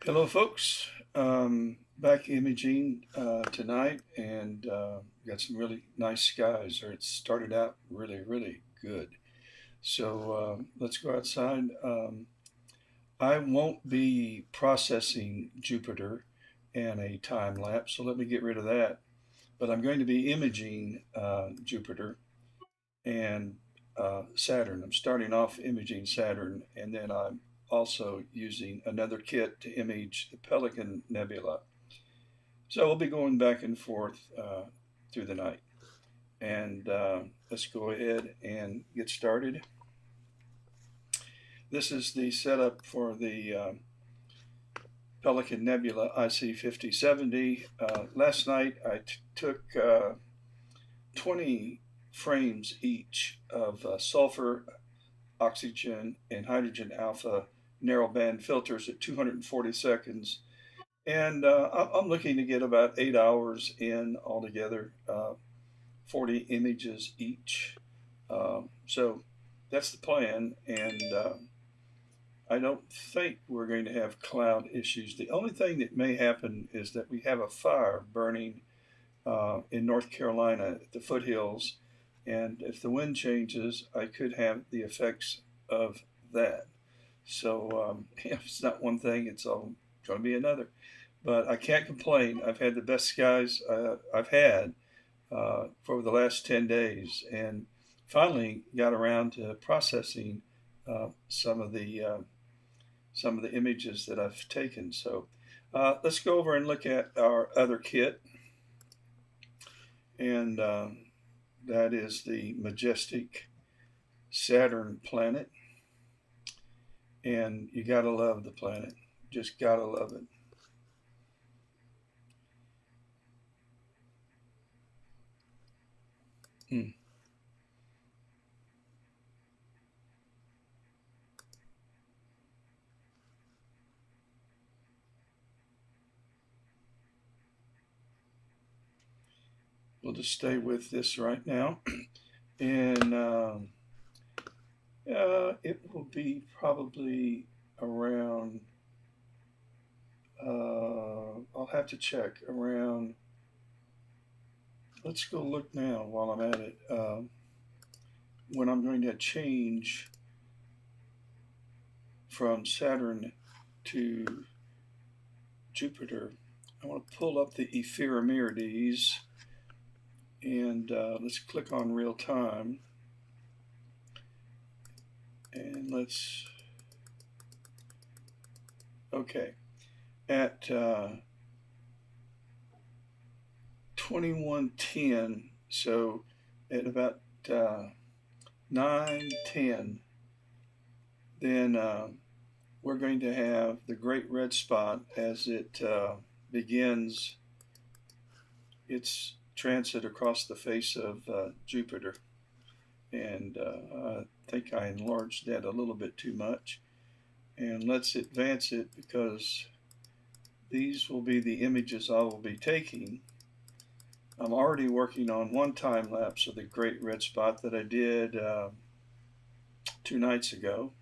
Hello, folks. Back imaging tonight, and got some really nice skies. Or it started out really, really good. So let's go outside. I won't be processing Jupiter and a time lapse, so let me get rid of that. But I'm going to be imaging Jupiter and Saturn. I'm starting off imaging Saturn, and then I'm also using another kit to image the Pelican Nebula. So we'll be going back and forth through the night. And let's go ahead and get started. This is the setup for the Pelican Nebula IC5070. Last night I took 20 frames each of sulfur, oxygen, and hydrogen alpha narrowband filters at 240 seconds. And I'm looking to get about 8 hours in altogether, 40 images each. So that's the plan. And I don't think we're going to have cloud issues. The only thing that may happen is that we have a fire burning in North Carolina at the foothills. And if the wind changes, I could have the effects of that. So if it's not one thing, it's all going to be another. But I can't complain. I've had the best skies I've had for the last 10 days, and finally got around to processing uh, some of the uh, some of the images that I've taken. So let's go over and look at our other kit, and that is the majestic Saturn planet. And you gotta love the planet, just gotta love it. Hmm. We'll just stay with this right now, and it will be probably around. I'll have to check around. Let's go look now while I'm at it. When I'm going to change from Saturn to Jupiter, I want to pull up the ephemerides and let's click on real time and let's okay at 2110, so at about 9:10, then we're going to have the great red spot as it begins its transit across the face of Jupiter. And I think I enlarged that a little bit too much. And let's advance it because these will be the images I will be taking. I'm already working on one time lapse of the great red spot that I did 2 nights ago.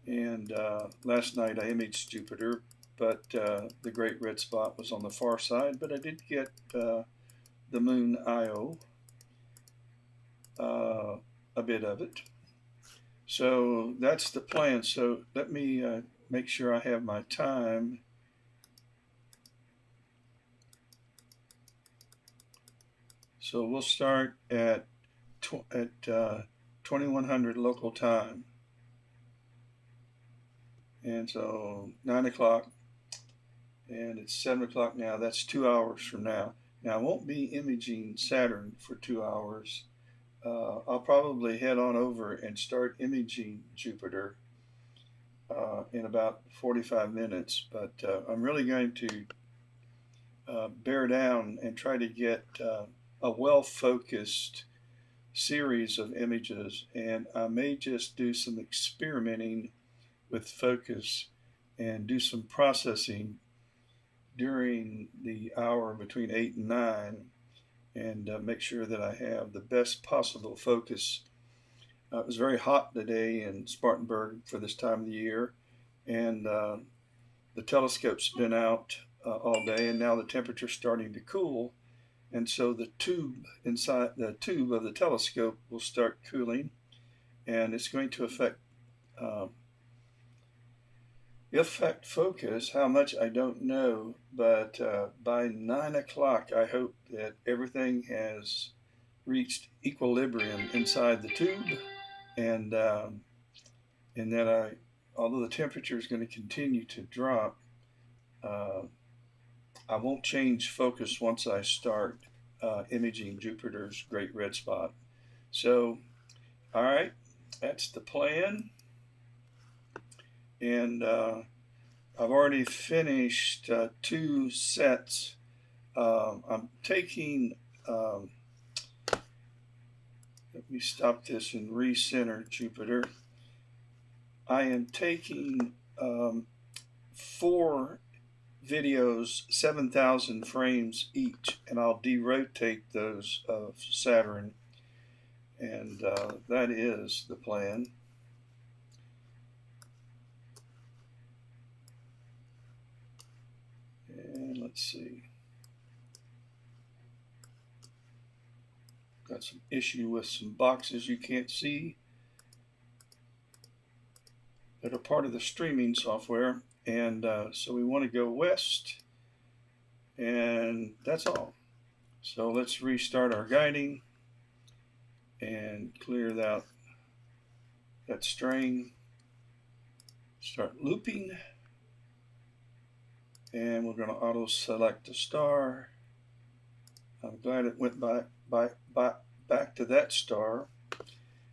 And last night I imaged Jupiter, but the great red spot was on the far side. But I did get the moon Io, uh, a bit of it. So that's the plan. So let me make sure I have my time. So we'll start at 2100 local time, and so 9 o'clock, and it's 7 o'clock now. That's 2 hours from now. Now I won't be imaging Saturn for 2 hours. I'll probably head on over and start imaging Jupiter in about 45 minutes. But I'm really going to bear down and try to get a well focused series of images. And I may just do some experimenting with focus and do some processing during the hour between 8 and 9 and make sure that I have the best possible focus. It was very hot today in Spartanburg for this time of the year, and the telescope's been out all day, and now the temperature's starting to cool, and so the tube inside the tube of the telescope will start cooling, and it's going to um, affect focus. How much I don't know, but by 9 o'clock, I hope that everything has reached equilibrium inside the tube, and that although the temperature is going to continue to drop, uh, I won't change focus once I start imaging Jupiter's Great Red Spot. So, all right, that's the plan, and I've already finished 2 sets. I'm taking. Let me stop this and recenter Jupiter. I am taking 4 videos, 7,000 frames each, and I'll derotate those of Saturn, and that is the plan. And let's see. Got some issue with some boxes you can't see that are part of the streaming software, and so we want to go west, and that's all. So let's restart our guiding and clear that string, start looping, and we're going to auto select a star. I'm glad it went back to that star,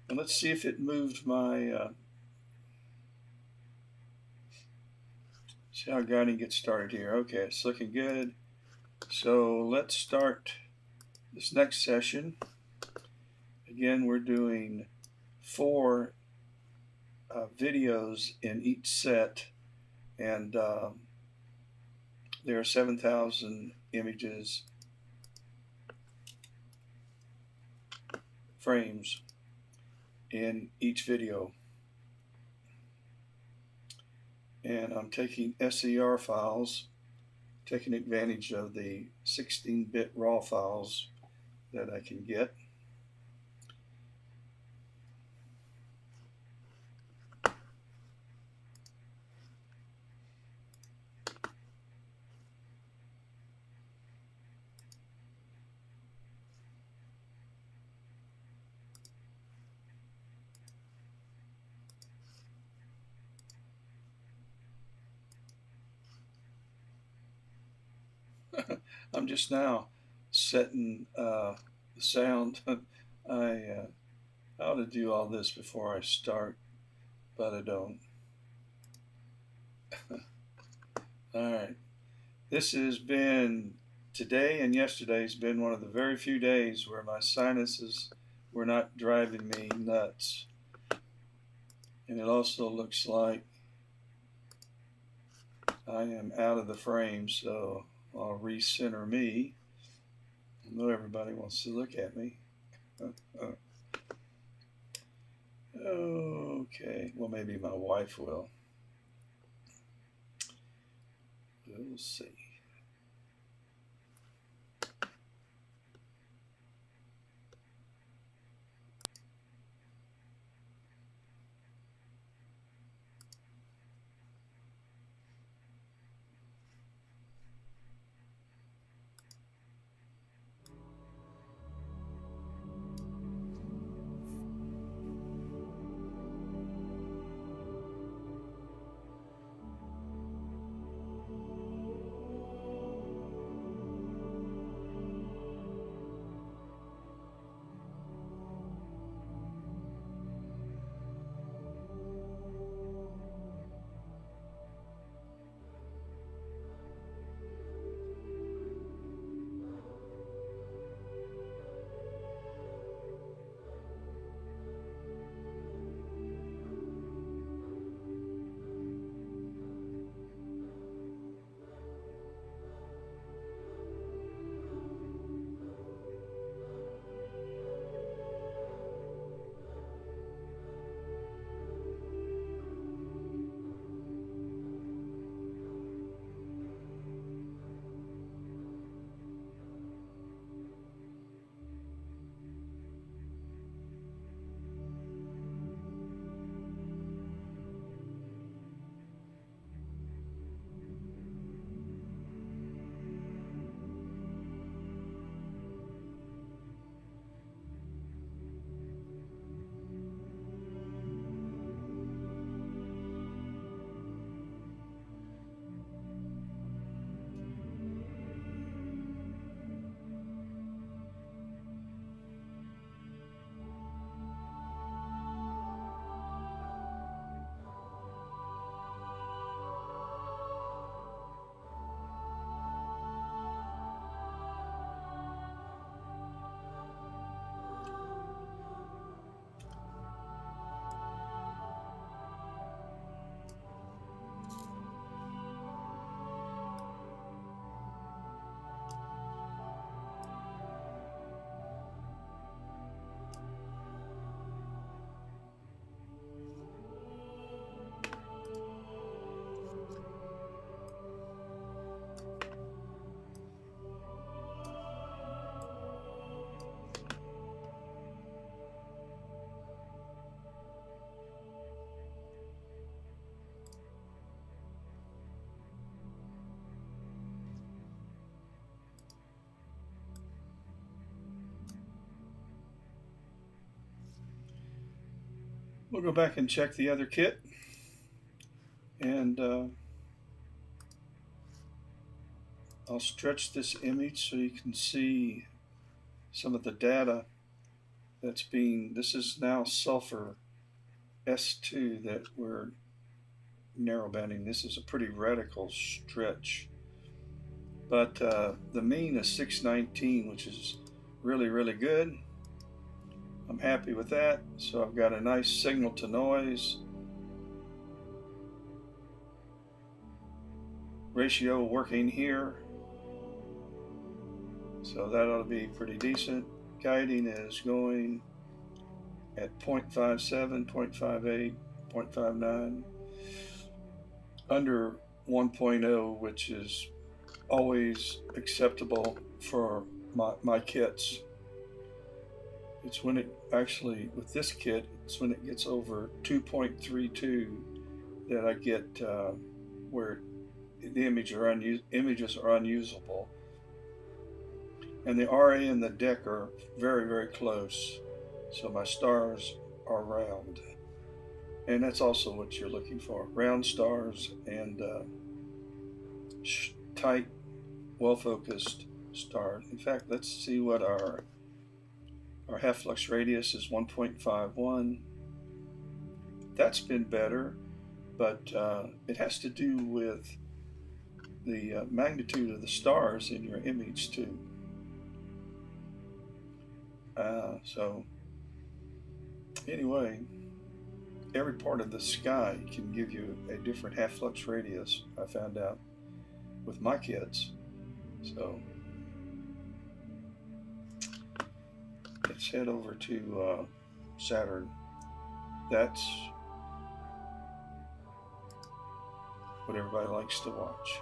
and let's see if it moved my see how guiding gets started here. Okay, it's looking good. So let's start this next session. Again, we're doing 4 videos in each set, and there are 7,000 images, frames in each video. And I'm taking SER files, taking advantage of the 16-bit RAW files that I can get. I'm just now setting the sound. I ought to do all this before I start, but I don't. All right. This has been, today and yesterday has been one of the very few days where my sinuses were not driving me nuts. And it also looks like I am out of the frame, so I'll recenter me. I know everybody wants to look at me. Okay, well, maybe my wife will. We'll see. We'll go back and check the other kit, and I'll stretch this image so you can see some of the data that's being, this is now sulfur S2 that we're narrowbanding. This is a pretty radical stretch, but the mean is 619, which is really good. I'm happy with that. So I've got a nice signal to noise ratio working here, so that ought to be pretty decent. Guiding is going at 0.57, 0.58, 0.59, under 1.0, which is always acceptable for my kits. It's when it actually, with this kit, it's when it gets over 2.32 that I get where the images are unusable. And the RA and the deck are very close, so my stars are round. And that's also what you're looking for, round stars and tight, well-focused stars. In fact, let's see what our half-flux radius is, 1.51. That's been better, but it has to do with the magnitude of the stars in your image too. So anyway, every part of the sky can give you a different half-flux radius, I found out with my kits. So let's head over to Saturn. That's what everybody likes to watch.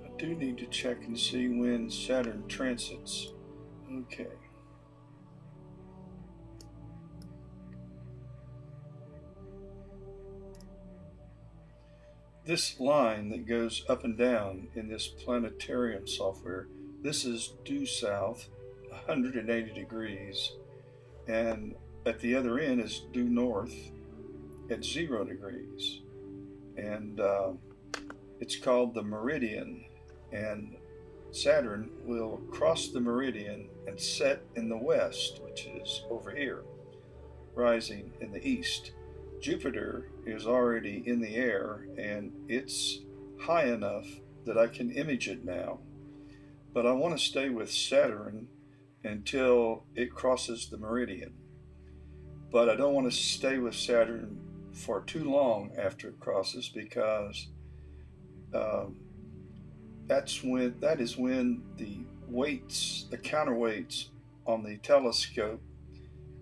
I do need to check and see when Saturn transits. Okay. This line that goes up and down in this planetarium software, this is due south 180 degrees, and at the other end is due north at 0 degrees. And it's called the meridian, and Saturn will cross the meridian and set in the west, which is over here, rising in the east. Jupiter is already in the air, and it's high enough that I can image it now. But I want to stay with Saturn until it crosses the meridian. But I don't want to stay with Saturn for too long after it crosses, because that is when the weights, the counterweights on the telescope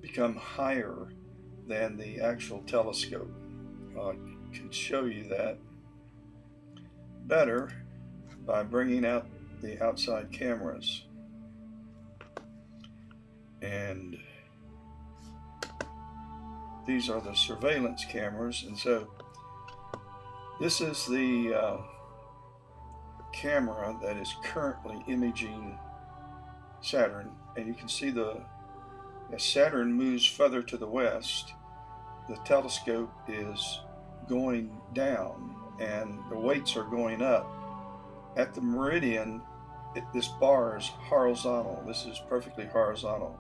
become higher than the actual telescope. I can show you that better by bringing out the outside cameras. And these are the surveillance cameras. And so this is the camera that is currently imaging Saturn, and you can see as Saturn moves further to the west, the telescope is going down and the weights are going up. At the meridian, this bar is horizontal. This is perfectly horizontal.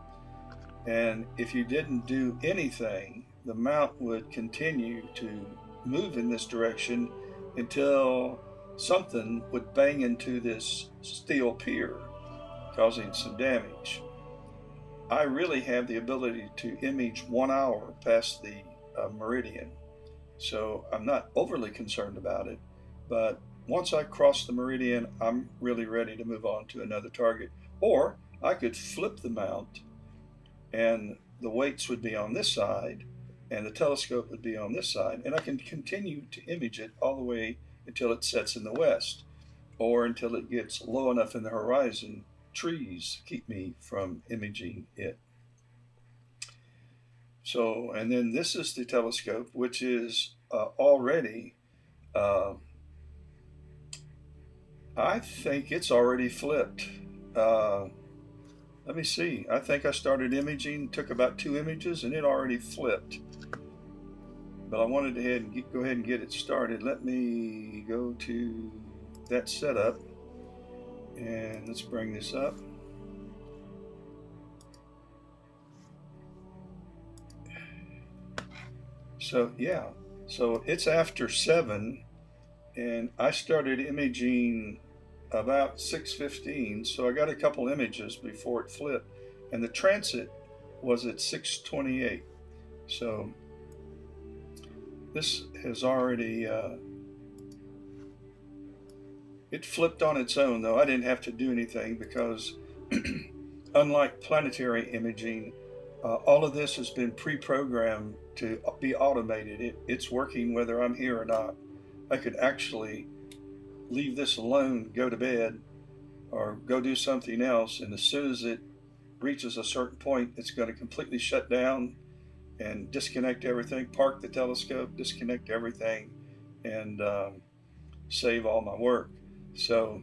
And if you didn't do anything, the mount would continue to move in this direction until something would bang into this steel pier, causing some damage. I really have the ability to image 1 hour past the meridian, so I'm not overly concerned about it. But once I cross the meridian, I'm really ready to move on to another target. Or I could flip the mount, and the weights would be on this side, and the telescope would be on this side, and I can continue to image it all the way until it sets in the west, or until it gets low enough in the horizon. Trees keep me from imaging it. So, and then this is the telescope, which is already, I think it's already flipped. Let me see. I think I started imaging, took about 2 images, and it already flipped. But I wanted to go ahead and get it started. Let me go to that setup, and let's bring this up. So yeah, so it's after 7, and I started imaging about 6:15, so I got a couple images before it flipped, and the transit was at 6:28. So this has already it flipped on its own, though I didn't have to do anything, because unlike planetary imaging, all of this has been pre-programmed to be automated. It's working whether I'm here or not. I could actually leave this alone, go to bed, or go do something else, and as soon as it reaches a certain point, it's going to completely shut down and disconnect everything, park the telescope, disconnect everything, and save all my work. So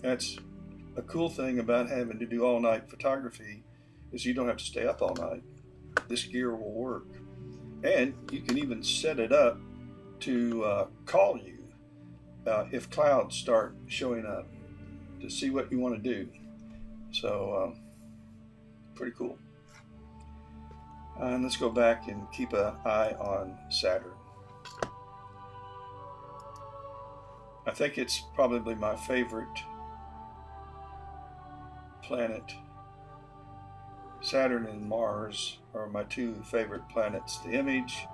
that's a cool thing about having to do all-night photography, is you don't have to stay up all night. This gear will work, and you can even set it up to call you if clouds start showing up, to see what you want to do. So pretty cool. And let's go back and keep an eye on Saturn. I think it's probably my favorite planet. Saturn and Mars are my 2 favorite planets to image.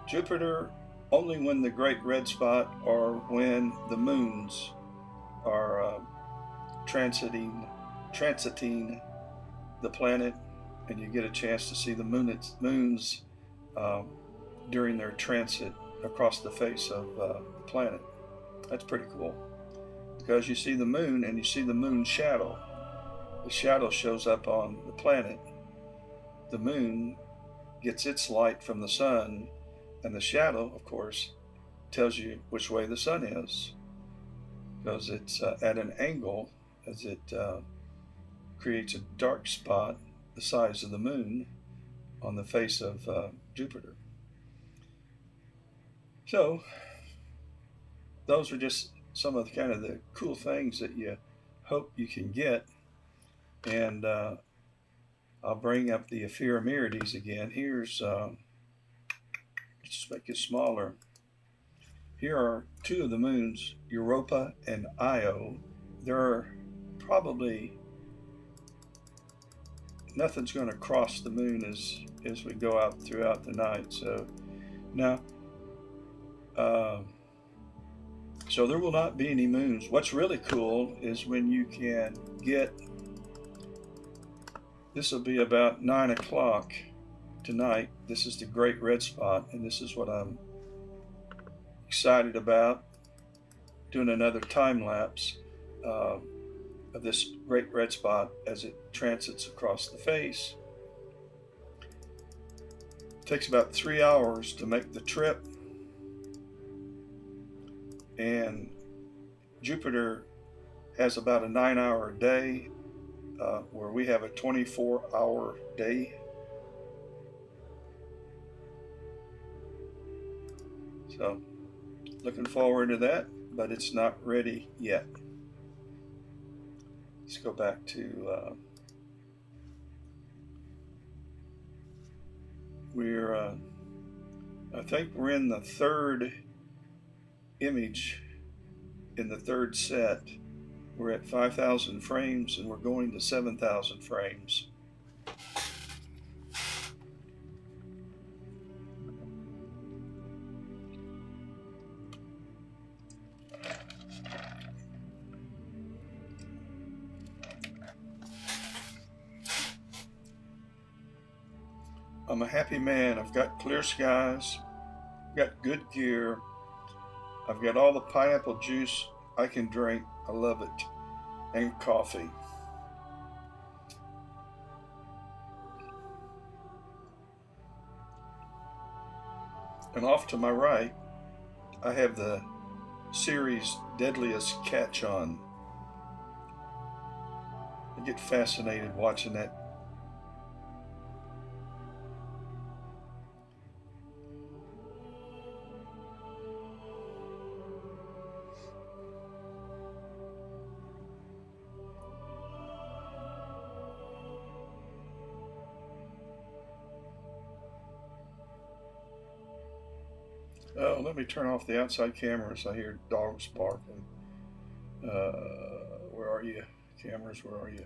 Jupiter only when the great red spot, or when the moons are transiting the planet, and you get a chance to see the moons during their transit across the face of the planet. That's pretty cool, because you see the moon and you see the moon shadow. The shadow shows up on the planet. The moon gets its light from the sun, and the shadow, of course, tells you which way the sun is, because it's at an angle, as it creates a dark spot the size of the moon on the face of Jupiter. So those are just some of the cool things that you hope you can get. And I'll bring up the Ephemerides again. Here's, let's make it smaller. Here are 2 of the moons, Europa and Io. There are probably, nothing's going to cross the moon as we go out throughout the night. So now, so there will not be any moons. What's really cool is when you can get, this will be about 9 o'clock tonight. This is the great red spot, and this is what I'm excited about, doing another time lapse of this great red spot as it transits across the face. Takes about 3 hours to make the trip, and Jupiter has about a 9-hour day, where we have a 24-hour day. So looking forward to that, but it's not ready yet. Let's go back to I think we're in the third image in the third set. We're at 5,000 frames and we're going to 7,000 frames. I'm a happy man. I've got clear skies, got good gear, I've got all the pineapple juice I can drink, I love it, and coffee. And off to my right, I have the series Deadliest Catch on. I get fascinated watching that. Oh, let me turn off the outside cameras. I hear dogs barking. Where are you? Cameras, where are you?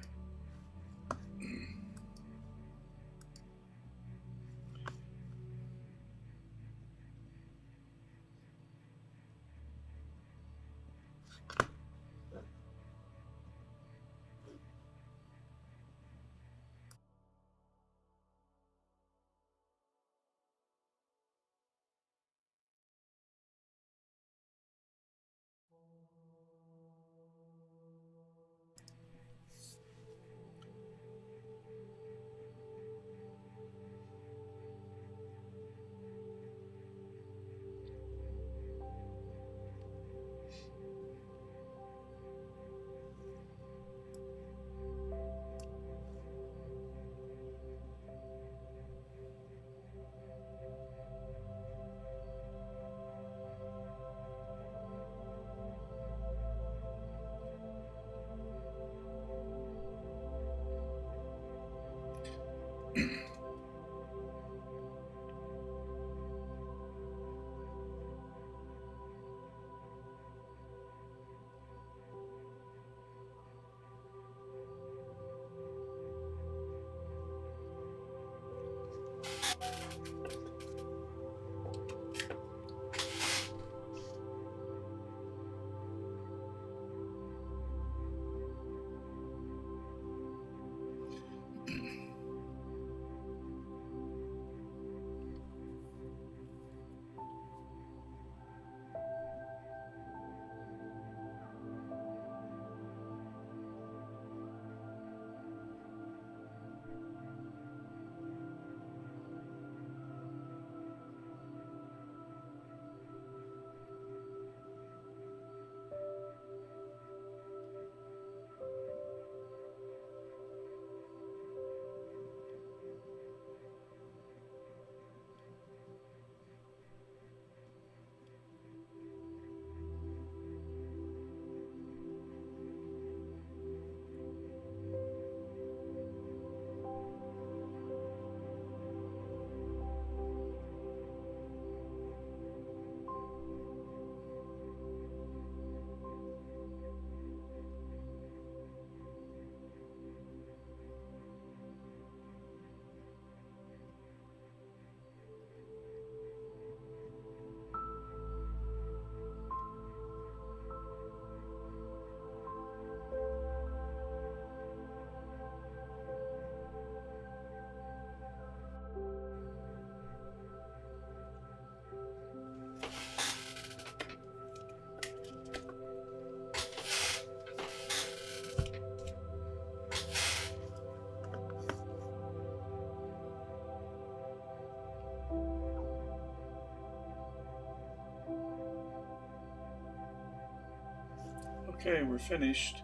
Okay, we're finished.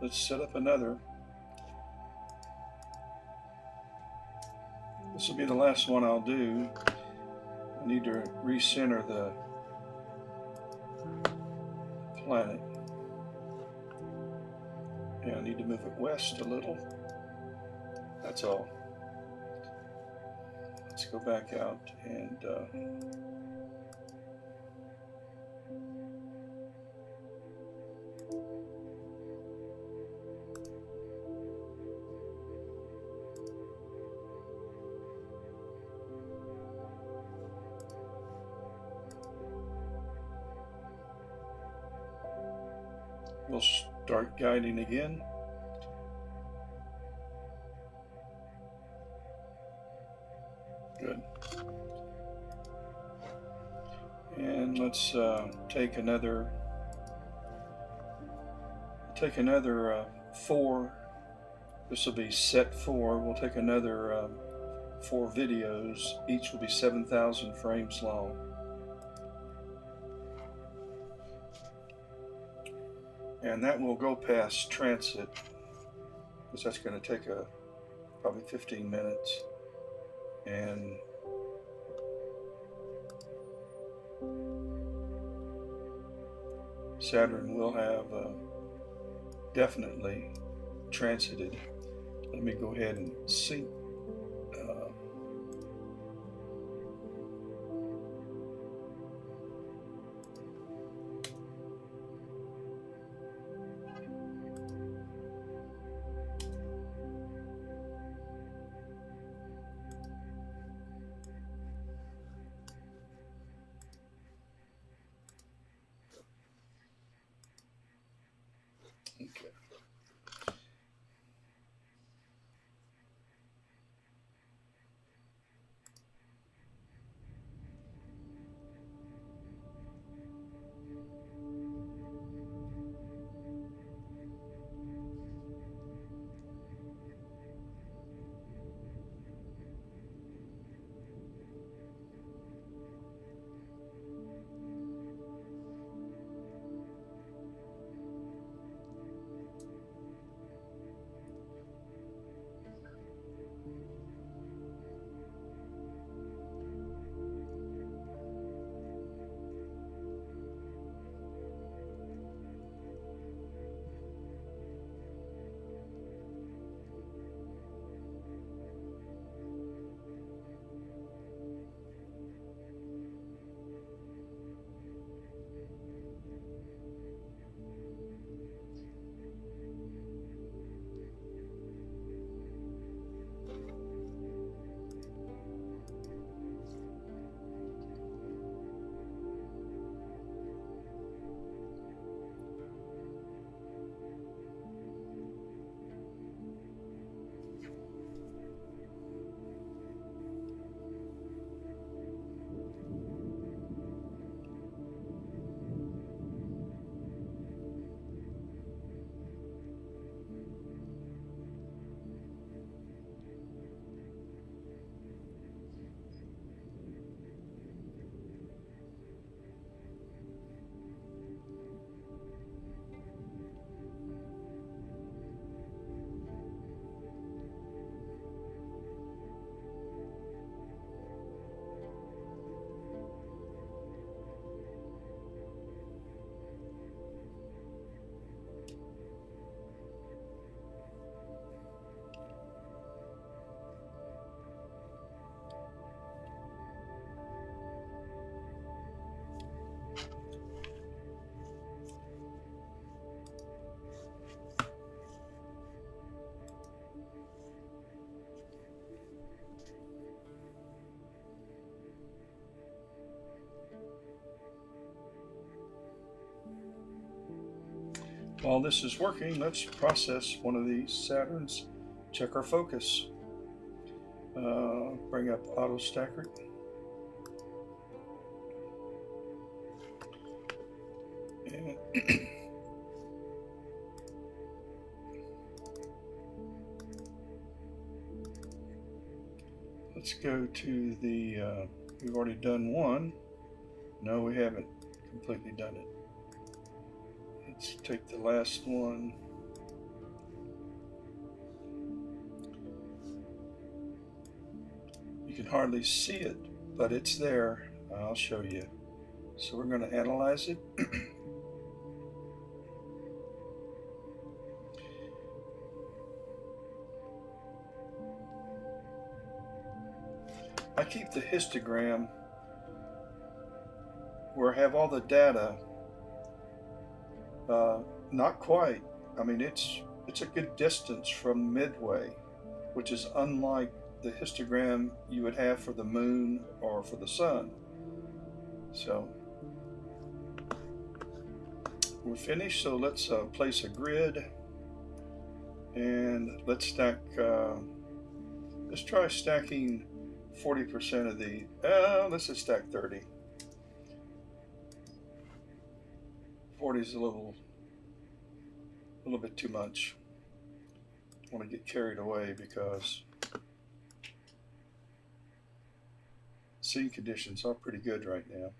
Let's set up another. This will be the last one I'll do. I need to recenter the planet. And I need to move it west a little. That's all. Let's go back out and we'll start guiding again. Good. And let's take another 4. This will be set 4. We'll take another 4 videos. Each will be 7,000 frames long. And that will go past transit, because that's going to take probably 15 minutes. And Saturn will have definitely transited. Let me go ahead and sync. Okay. While this is working, let's process one of these Saturns, check our focus. Bring up Auto Stacker. And let's go to the, we've already done one. No, we haven't completely done it. Let's take the last one. You can hardly see it, but it's there. I'll show you. So we're going to analyze it. I keep the histogram where I have all the data. Not quite. I mean, it's a good distance from midway, which is unlike the histogram you would have for the moon or for the sun. So we're finished. So let's place a grid, and let's stack. Let's try stacking 40% of the. Let's just stack 30. 40 is a little bit too much. I want to get carried away because scene conditions are pretty good right now.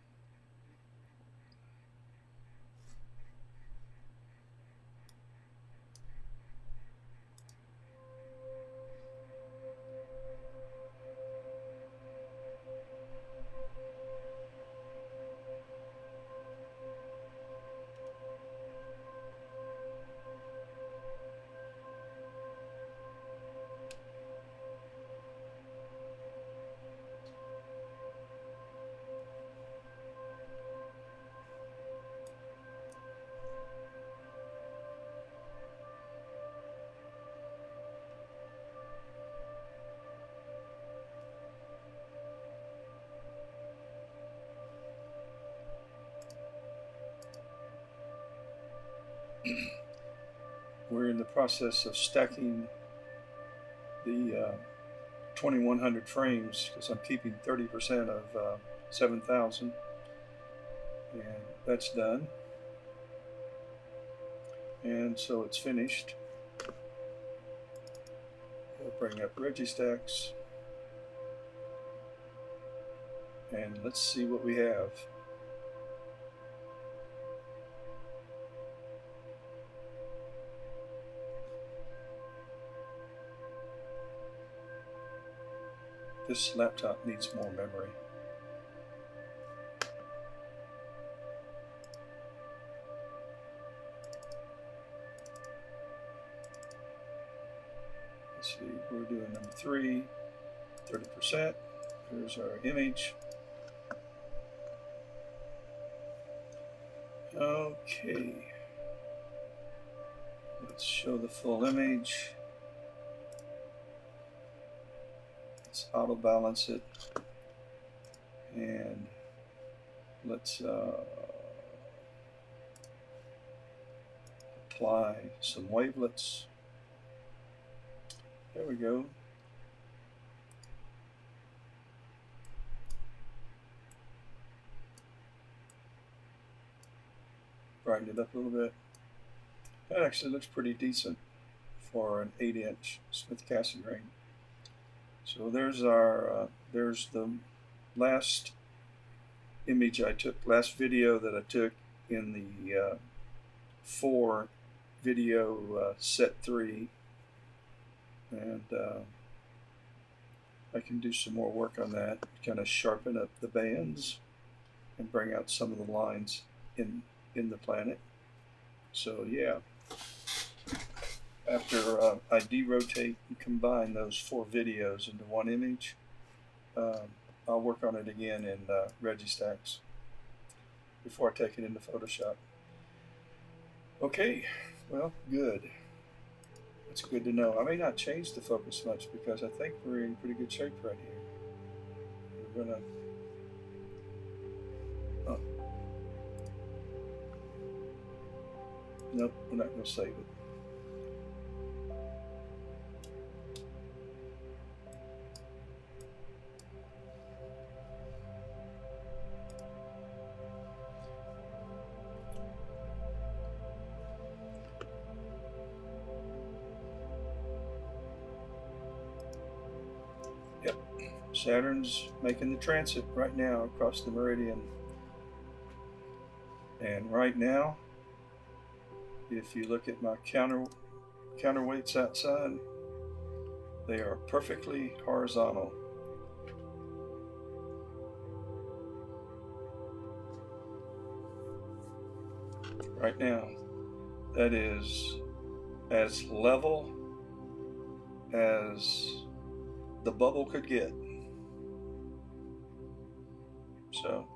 We're in the process of stacking the 2100 frames because I'm keeping 30% of 7000, and that's done. And so it's finished. We'll bring up Registacks, and let's see what we have. This laptop needs more memory. Let's see, we're doing number 3, 30%. Here's our image. Okay. Let's show the full image. Let's auto balance it, and let's apply some wavelets. There we go. Brighten it up a little bit. That actually looks pretty decent for an 8-inch Schmidt Cassegrain. So there's our there's the last image I took, last video that I took in the 4 video set 3, and I can do some more work on that, kind of sharpen up the bands and bring out some of the lines in the planet. So yeah. After I derotate and combine those 4 videos into one image, I'll work on it again in Registacks before I take it into Photoshop. Okay, well, good. That's good to know. I may not change the focus much because I think we're in pretty good shape right here. We're gonna. Oh. Nope, we're not gonna save it. Yep, Saturn's making the transit right now across the meridian. And right now, If you look at my counterweights outside, they are perfectly horizontal. Right now, that is as level as the bubble could get. So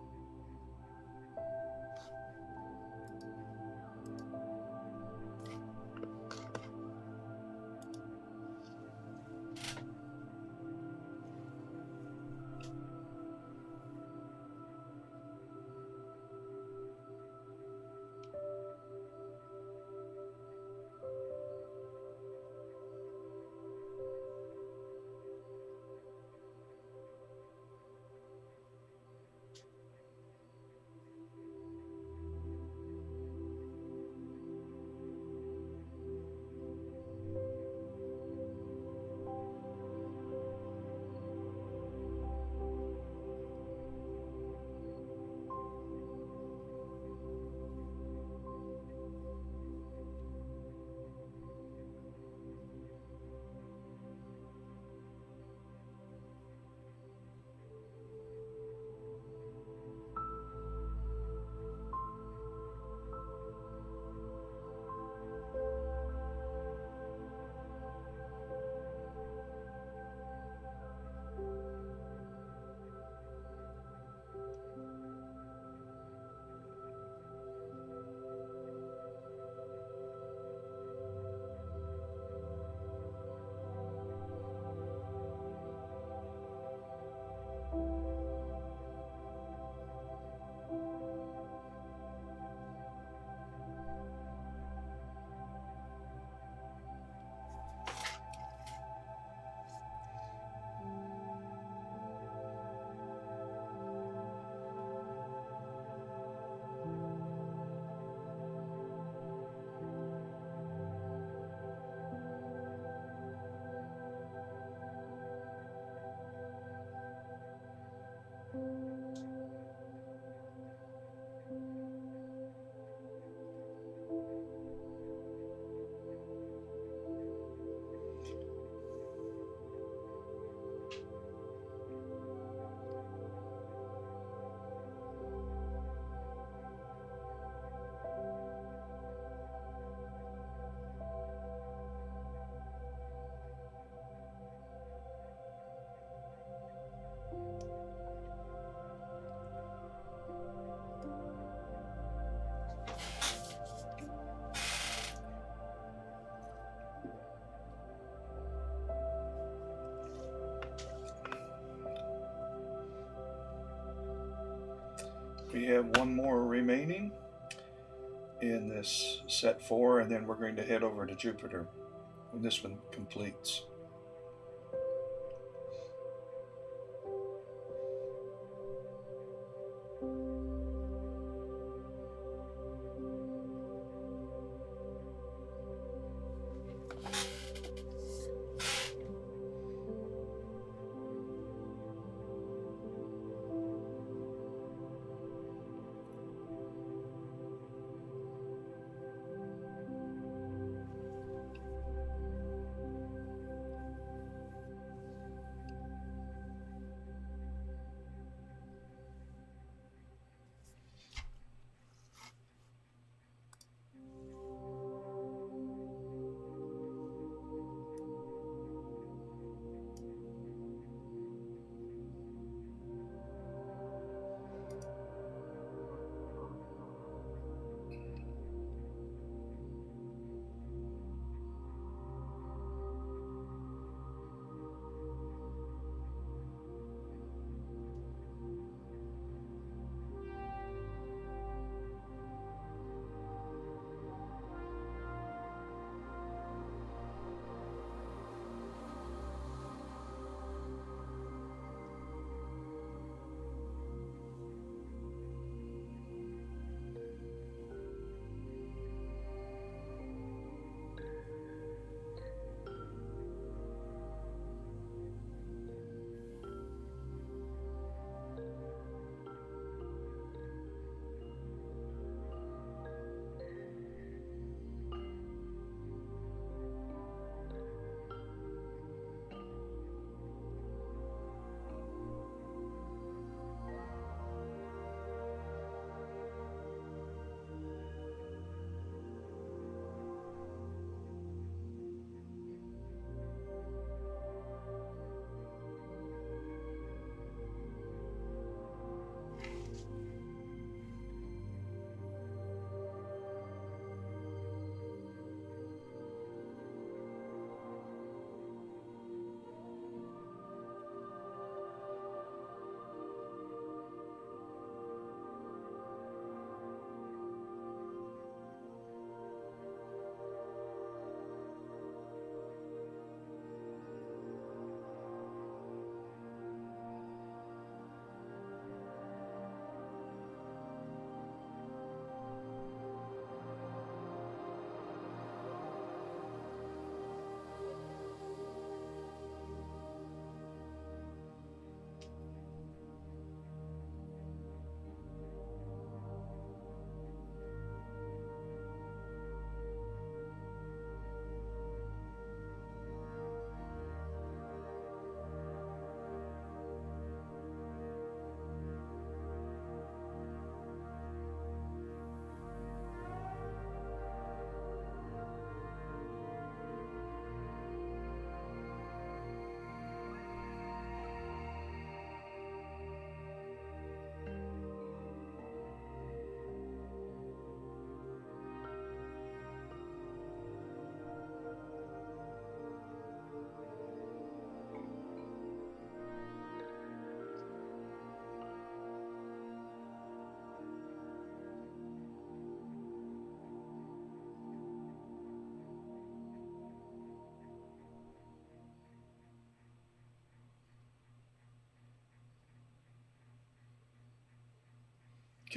we have one more remaining in this set 4, and then we're going to head over to Jupiter when this one completes.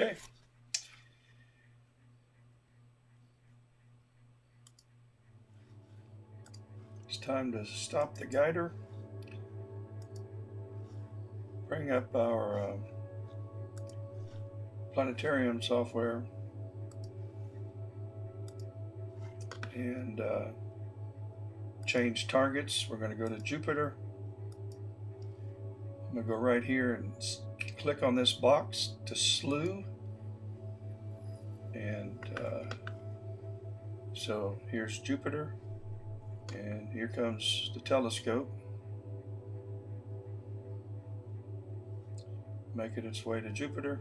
Okay. It's time to stop the guider. Bring up our planetarium software and change targets. We're going to go to Jupiter. I'm going to go right here and click on this box to slew. And so here's Jupiter, and here comes the telescope, making its way to Jupiter.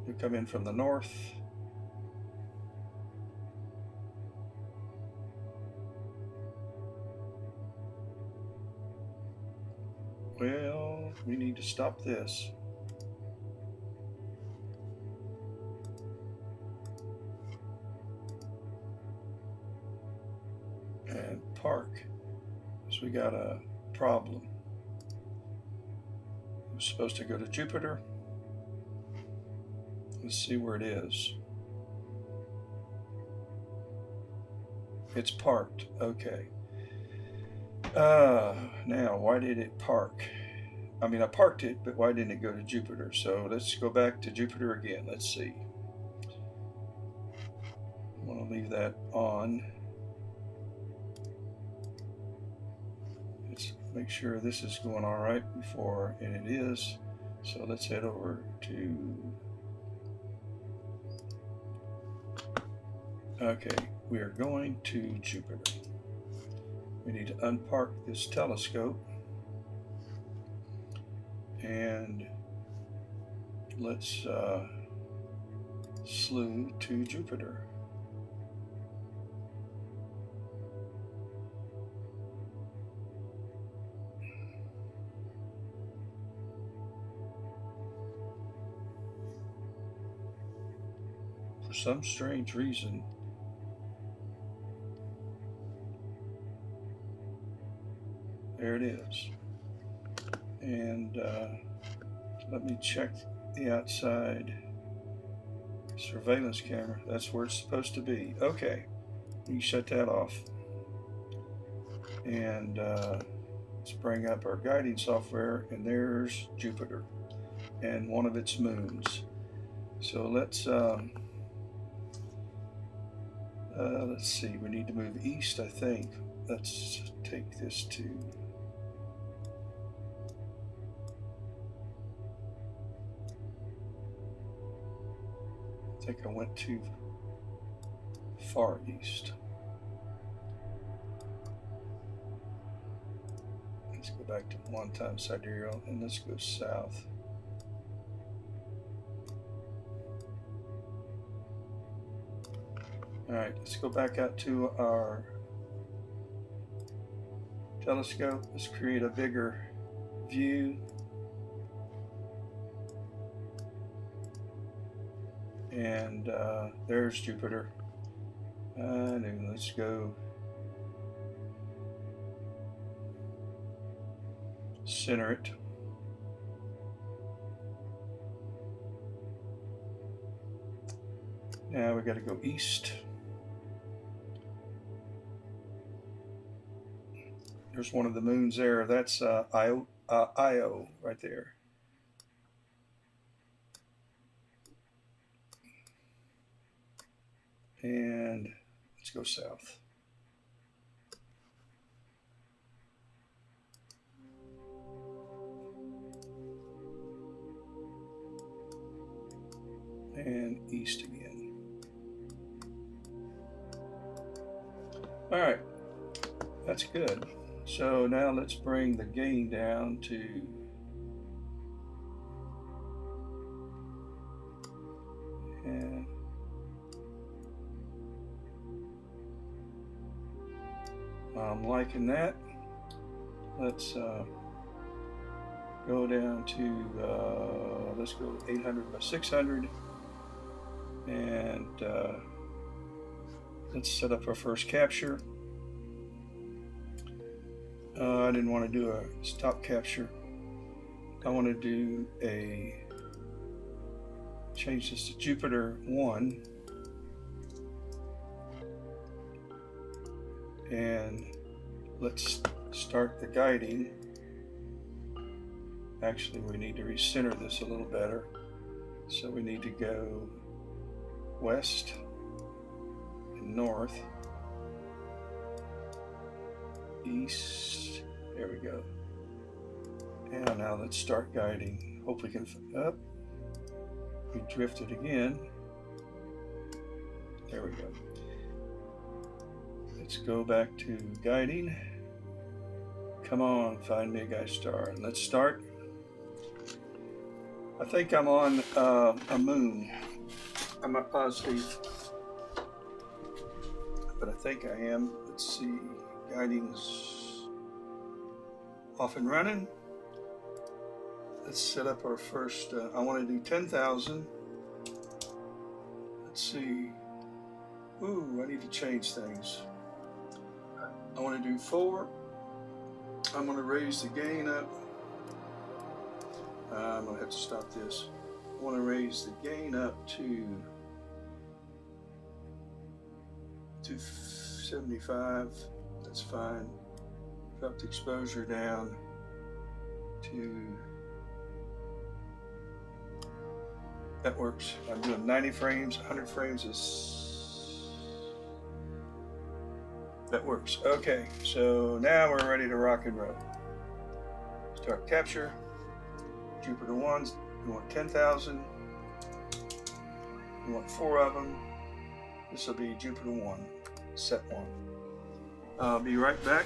You come in from the north. Well, we need to stop this. And park, because we got a problem. We're supposed to go to Jupiter. Let's see where it is. It's parked. Okay. Now, why did it park? I mean, I parked it, but why didn't it go to Jupiter? So let's go back to Jupiter again. Let's see. I want to leave that on. Let's make sure this is going all right before, and it is. So let's head over to, okay, we are going to Jupiter. We need to unpark this telescope, and let's slew to Jupiter. For some strange reason, there it is. And let me check the outside surveillance camera. That's where it's supposed to be. Okay, you can shut that off. And let's bring up our guiding software, and there's Jupiter and one of its moons. So let's see, we need to move east, I think. Let's take this to, I think I went too far east. Let's go back to one-time sidereal, and let's go south. All right, let's go back out to our telescope. Let's create a bigger view. And there's Jupiter. And let's go center it. Now we got to go east. There's one of the moons there. That's Io right there. And let's go south. And east again. All right, that's good. So now let's bring the gain down to and I'm liking that. Let's go down to let's go 800 by 600, and let's set up our first capture. I didn't want to do a stop capture. I want to do change this to Jupiter 1, and let's start the guiding. Actually, we need to recenter this a little better, so we need to go west and north, east. There we go. And now let's start guiding. Hope we can up. We drifted again. There we go. Let's go back to guiding. Come on, find me a guide star. And let's start. I think I'm on a moon. I'm not positive, but I think I am. Let's see. Guiding's off and running. Let's set up our first, I want to do 10,000. Let's see. Ooh, I need to change things. I want to do 4. I'm going to raise the gain up. I'm going to have to stop this. I want to raise the gain up to 275. That's fine. Drop the exposure down to, that works. I'm doing 90 frames, 100 frames is, that works. Okay, so now we're ready to rock and roll. Start capture. Jupiter 1s, we want 10,000. We want 4 of them. This will be Jupiter 1, set 1. I'll be right back.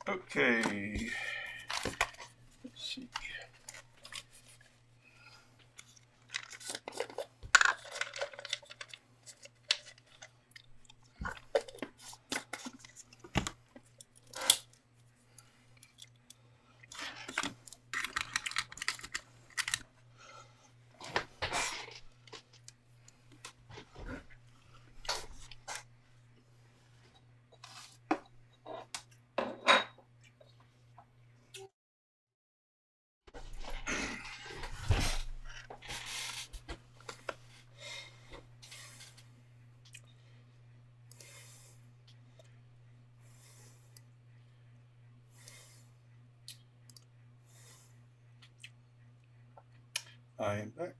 Okay, let's see. I am back.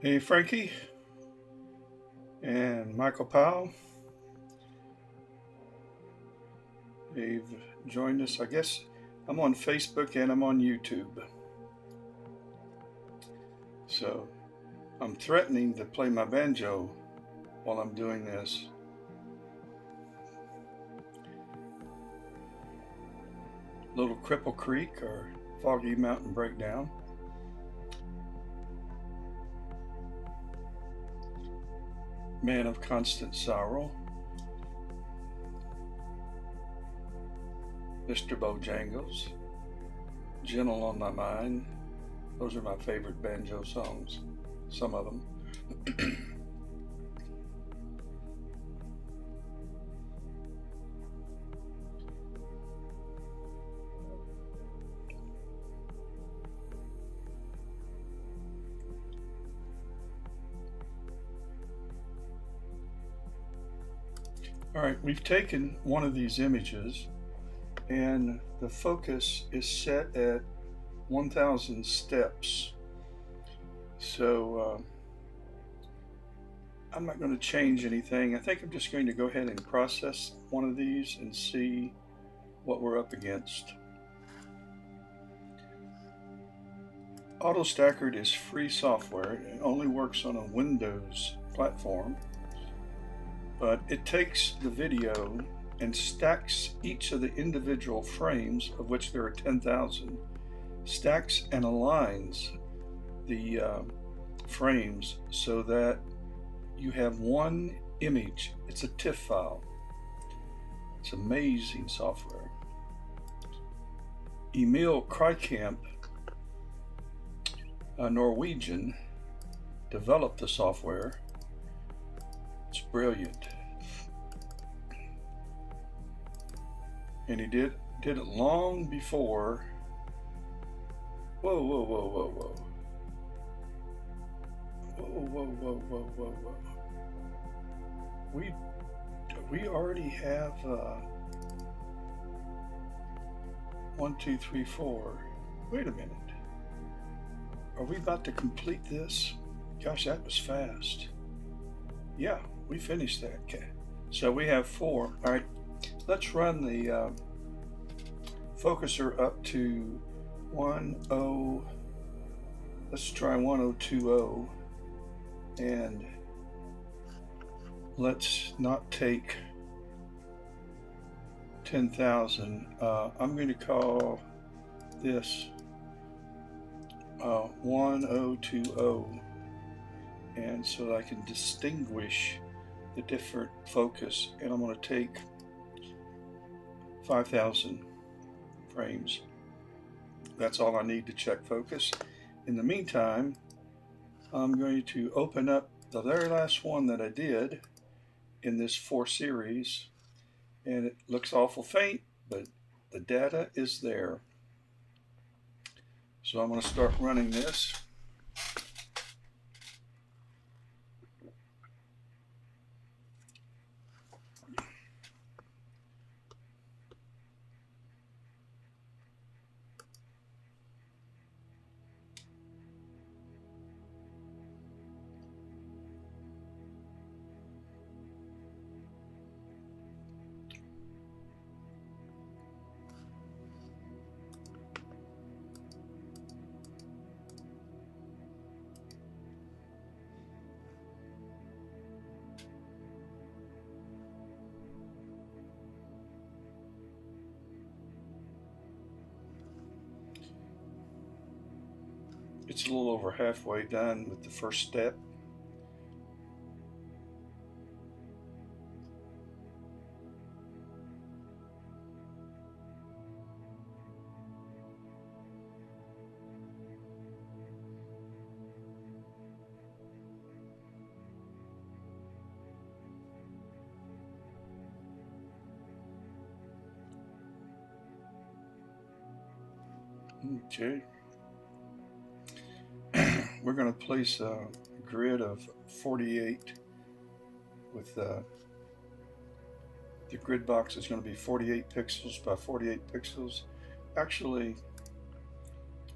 Hey, Frankie and Michael Powell. They've joined us. I guess I'm on Facebook and I'm on YouTube. So I'm threatening to play my banjo while I'm doing this. Little Cripple Creek or Foggy Mountain Breakdown. Man of Constant Sorrow. Mr. Bojangles. Gentle on My Mind. Those are my favorite banjo songs. Some of them. All right, we've taken one of these images and the focus is set at 1,000 steps. So I'm not going to change anything. I think I'm just going to go ahead and process one of these and see what we're up against. AutoStackered is free software. It only works on a Windows platform. But it takes the video and stacks each of the individual frames, of which there are 10,000, stacks and aligns the frames so that you have one image. It's a TIFF file. It's amazing software. Emil Krykamp, a Norwegian, developed the software. It's brilliant. And he did it long before. Whoa, whoa, whoa, whoa, whoa. Whoa, whoa, whoa, whoa, whoa, whoa. We already have 1, 2, 3, 4. Wait a minute. Are we about to complete this? Gosh, that was fast. Yeah, we finished that. Okay. So we have 4. All right, let's run the focuser up to 10. Let's try 1020, and let's not take 10,000. I'm going to call this 1020. And so that I can distinguish the different focus, and I'm going to take 5,000 frames. That's all I need to check focus. In the meantime, I'm going to open up the very last one that I did in this 4 series, and it looks awful faint, but the data is there. So I'm going to start running this. It's a little over halfway done with the first step. Okay. We're going to place a grid of 48 with the grid box is going to be 48 pixels by 48 pixels. Actually,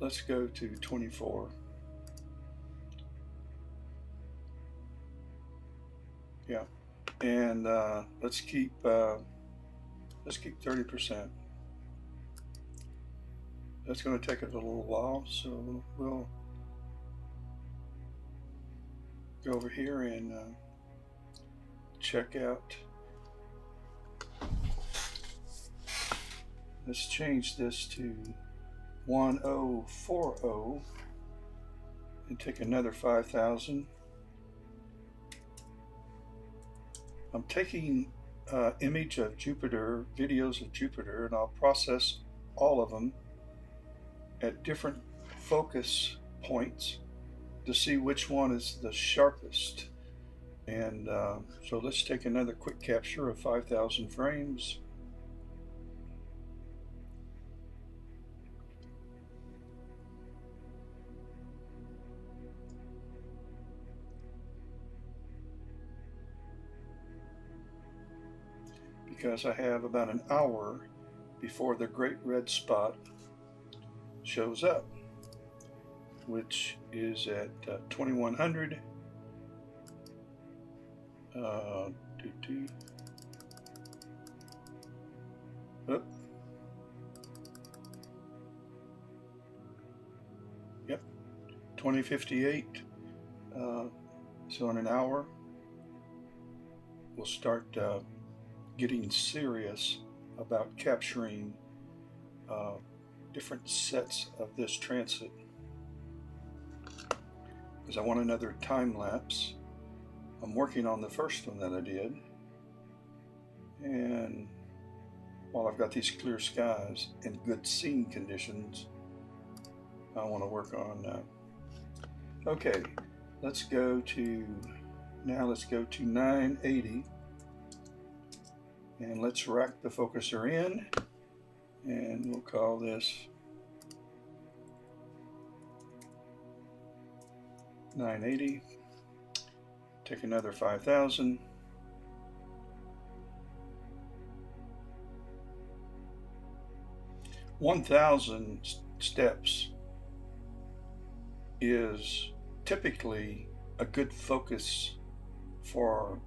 let's go to 24. Yeah, and let's keep 30%. That's going to take it a little while, so we'll go over here and check out. Let's change this to 1040 and take another 5,000. I'm taking image of Jupiter, videos of Jupiter, and I'll process all of them at different focus points to see which one is the sharpest. And so let's take another quick capture of 5,000 frames. Because I have about an hour before the great red spot shows up, which is at 2100. Yep, 2058. So in an hour, we'll start getting serious about capturing different sets of this transit, because I want another time lapse. I'm working on the first one that I did, and while I've got these clear skies and good scene conditions, I want to work on okay, let's go to 980, and let's rack the focuser in, and we'll call this 980. Take another 5,000. Steps is typically a good focus for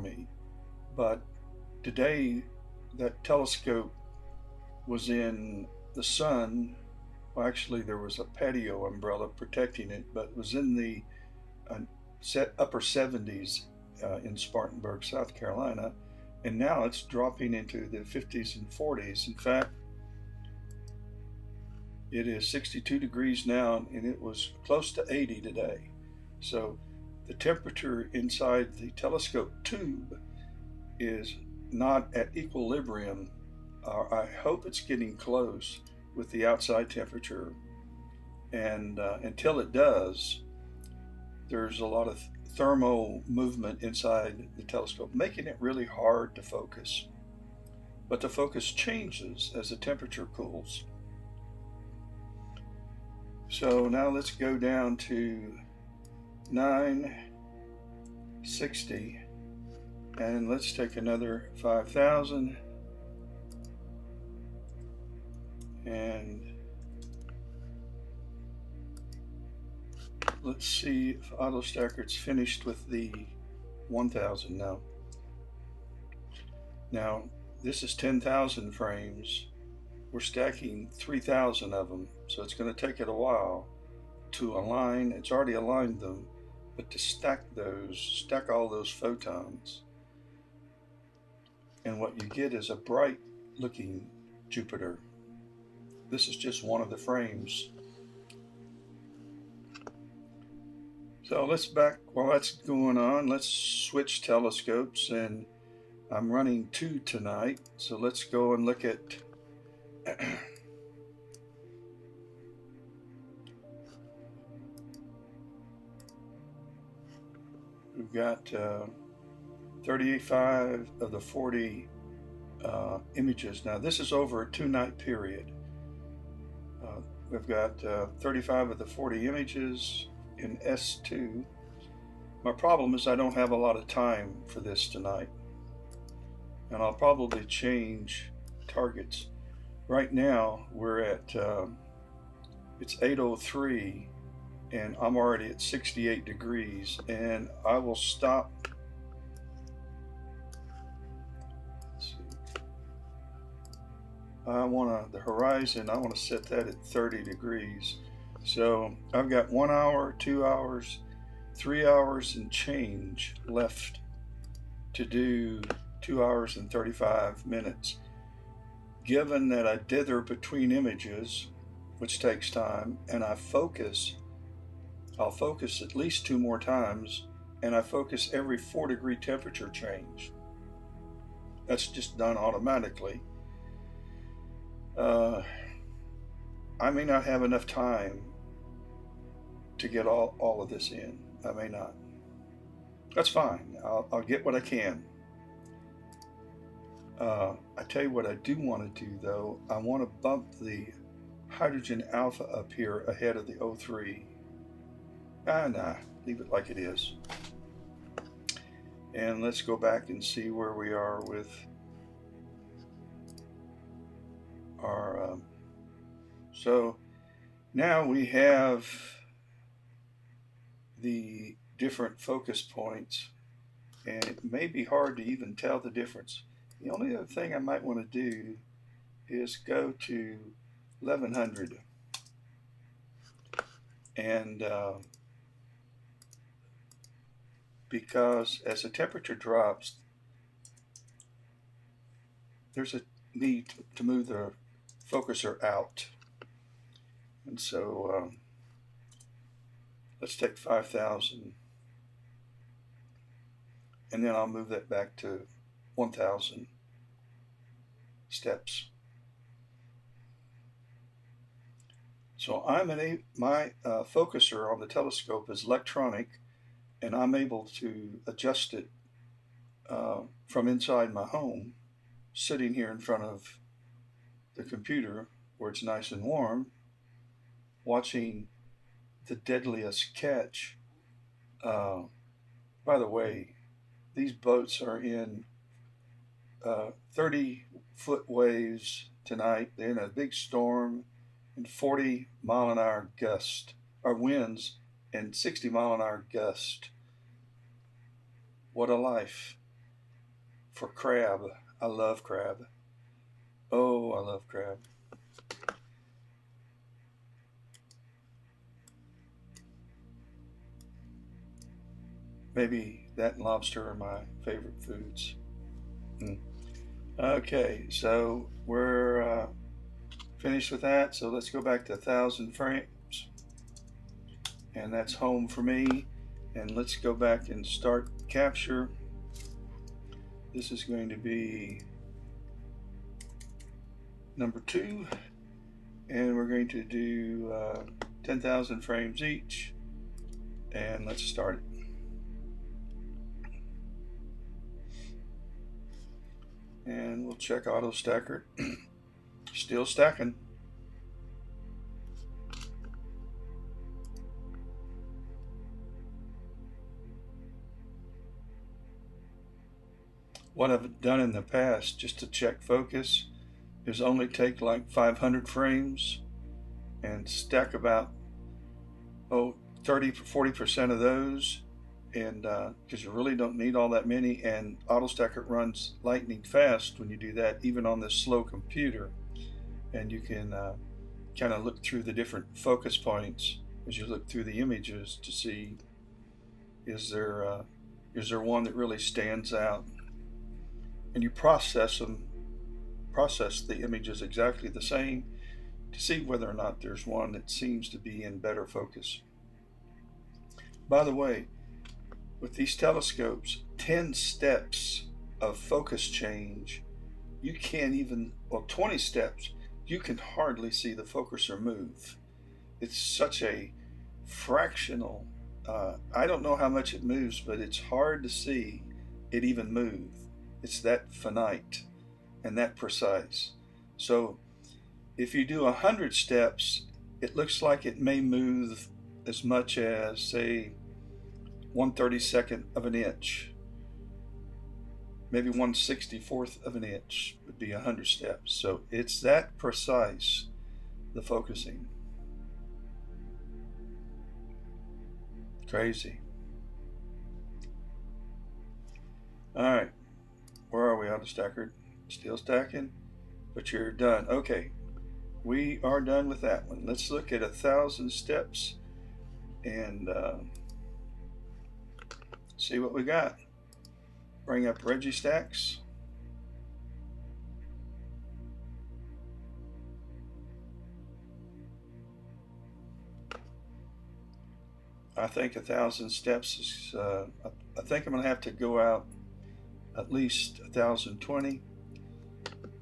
me, but today that telescope was in the sun. Well, actually there was a patio umbrella protecting it, but it was in the upper 70s in Spartanburg, South Carolina, and now it's dropping into the 50s and 40s. In fact, it is 62 degrees now, and it was close to 80 today. So the temperature inside the telescope tube is not at equilibrium. I hope it's getting close with the outside temperature, and until it does, there's a lot of thermal movement inside the telescope, making it really hard to focus. But the focus changes as the temperature cools. So now let's go down to 960, and let's take another 5,000, and let's see if AutoStacker's finished with the 1,000 now. Now this is 10,000 frames. We're stacking 3,000 of them, so it's going to take it a while to align. It's already aligned them, but to stack all those photons, and what you get is a bright looking Jupiter. This is just one of the frames. So while that's going on, let's switch telescopes, and I'm running 2 tonight, so let's go and look at we've got 35 of the 40 images. Now this is over a 2-night period. we've got 35 of the 40 images in S2. My problem is I don't have a lot of time for this tonight, and I'll probably change targets. Right now we're at it's 8:03 and I'm already at 68 degrees, and I will stop. Let's see. The horizon, I want to set that at 30 degrees. So I've got 1 hour, 2 hours, 3 hours and change left to do 2 hours and 35 minutes. Given that I dither between images, which takes time, and I'll focus at least 2 more times, and I focus every 4-degree temperature change. That's just done automatically. I may not have enough time to get all of this in. I may not. That's fine. I'll get what I can. I tell you what I do want to do, though. I want to bump the hydrogen alpha up here ahead of the O3. Nah, leave it like it is. And let's go back and see where we are with our so now we have the different focus points, and it may be hard to even tell the difference. The only other thing I might want to do is go to 1100 and because as the temperature drops, there's a need to move the focuser out. And so let's take 5,000, and then I'll move that back to 1,000 steps. So my focuser on the telescope is electronic, and I'm able to adjust it from inside my home, sitting here in front of the computer where it's nice and warm, watching the deadliest catch. By the way, these boats are in 30-foot waves tonight. They're in a big storm and 40-mile-an-hour gust, or winds, and 60-mile-an-hour gust. What a life for crab. I love crab. Oh, I love crab. Maybe that and lobster are my favorite foods. Okay, so we're finished with that. So let's go back to 1,000 frames. And that's home for me. And let's go back and start capture. This is going to be number 2. And we're going to do 10,000 frames each. And let's start it. And we'll check auto stacker. Still stacking. What I've done in the past just to check focus is only take like 500 frames and stack about 30-40% of those, and because you really don't need all that many, and auto stacker runs lightning fast when you do that, even on this slow computer. And you can kind of look through the different focus points as you look through the images to see, is there one that really stands out, and you process the images exactly the same to see whether or not there's one that seems to be in better focus. By the way, with these telescopes, 10 steps of focus change, you can't even, 20 steps, you can hardly see the focuser move. It's such a fractional, I don't know how much it moves, but it's hard to see it even move. It's that finite and that precise. So if you do 100 steps it looks like it may move as much as, say, 1/32 of an inch. Maybe 1/64 of an inch would be 100 steps. So it's that precise, the focusing. Crazy. All right, where are we? Auto stacker, still stacking, but you're done. Okay, we are done with that one. Let's look at 1,000 steps and see what we got. Bring up Reggie Stacks. I think 1,000 steps is, I think I'm gonna have to go out at least 1,020,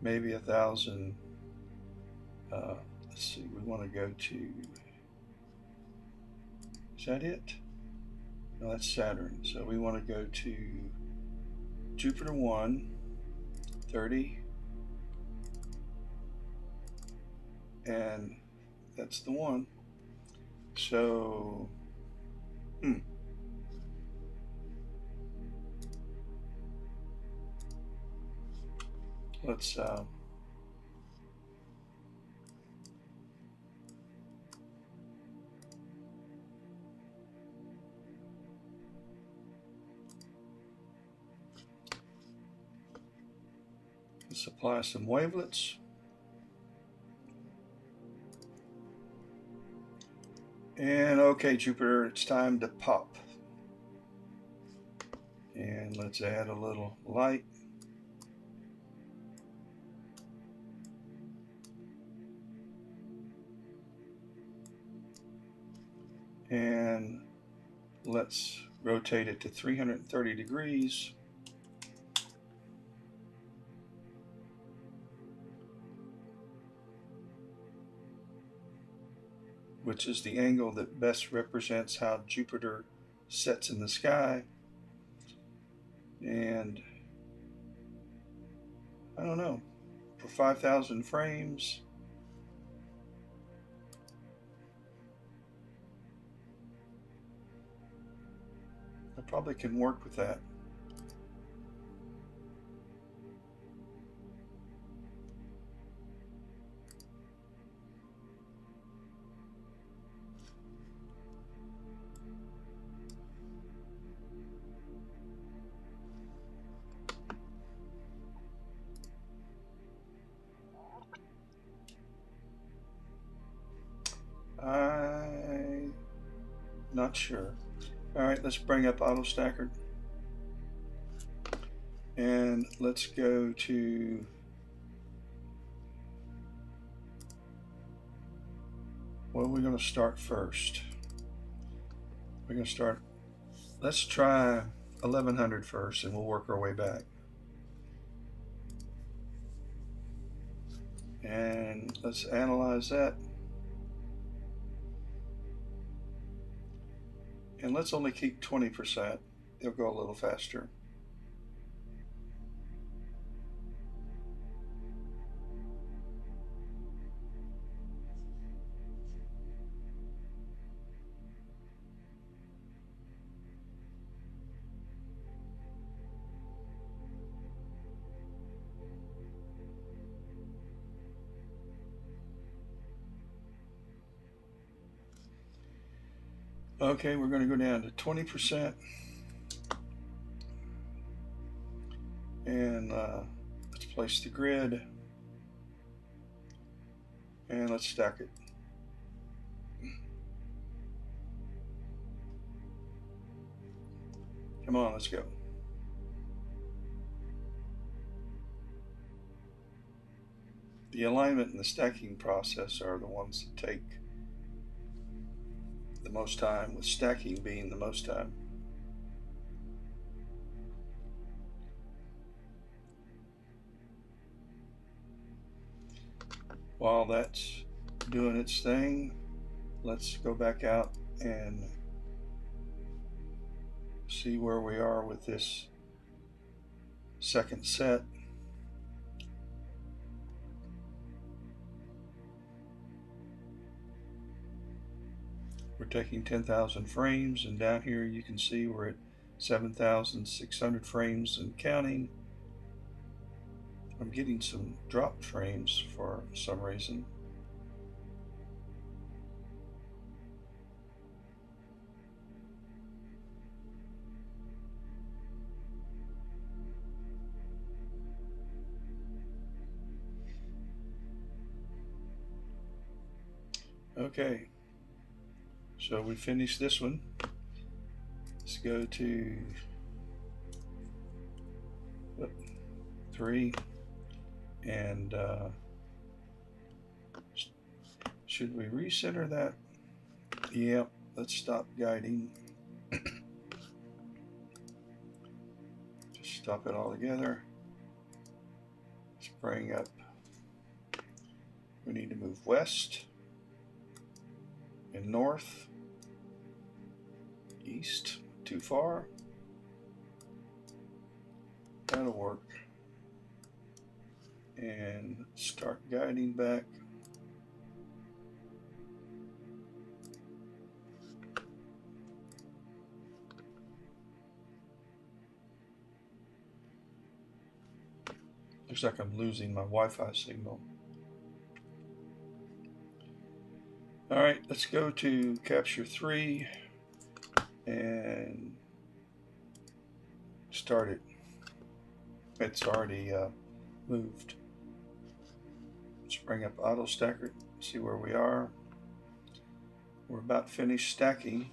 maybe 1,000. Let's see, we want to go to, is that it? No, that's Saturn. So we want to go to Jupiter 1, 30, and that's the one. So, let's apply some wavelets. And okay, Jupiter, it's time to pop. And let's add a little light. And let's rotate it to 330 degrees. Which is the angle that best represents how Jupiter sets in the sky. And I don't know, for 5,000 frames, I probably can work with that. I'm not sure. All right, let's bring up Auto Stacker. And let's go to what are we going to start first? We're going to start, let's try 1100 first and we'll work our way back. And let's analyze that. And let's only keep 20%. It'll go a little faster. Okay, we're going to go down to 20%. And let's place the grid. And let's stack it. Come on, let's go. The alignment and the stacking process are the ones that take the most time, with stacking being the most time. While that's doing its thing, let's go back out and see where we are with this second set. We're taking 10,000 frames, and down here you can see we're at 7,600 frames and counting. I'm getting some dropped frames for some reason. Okay, so we finished this one. Let's go to 3, and should we recenter that? Yep, let's stop guiding. Just stop it all together. Let's bring up, we need to move west and north, east, too far. That'll work. And start guiding back. Looks like I'm losing my Wi-Fi signal. All right, let's go to capture 3 and start it. It's already moved. Let's bring up auto stacker, see where we are. We're about finished stacking.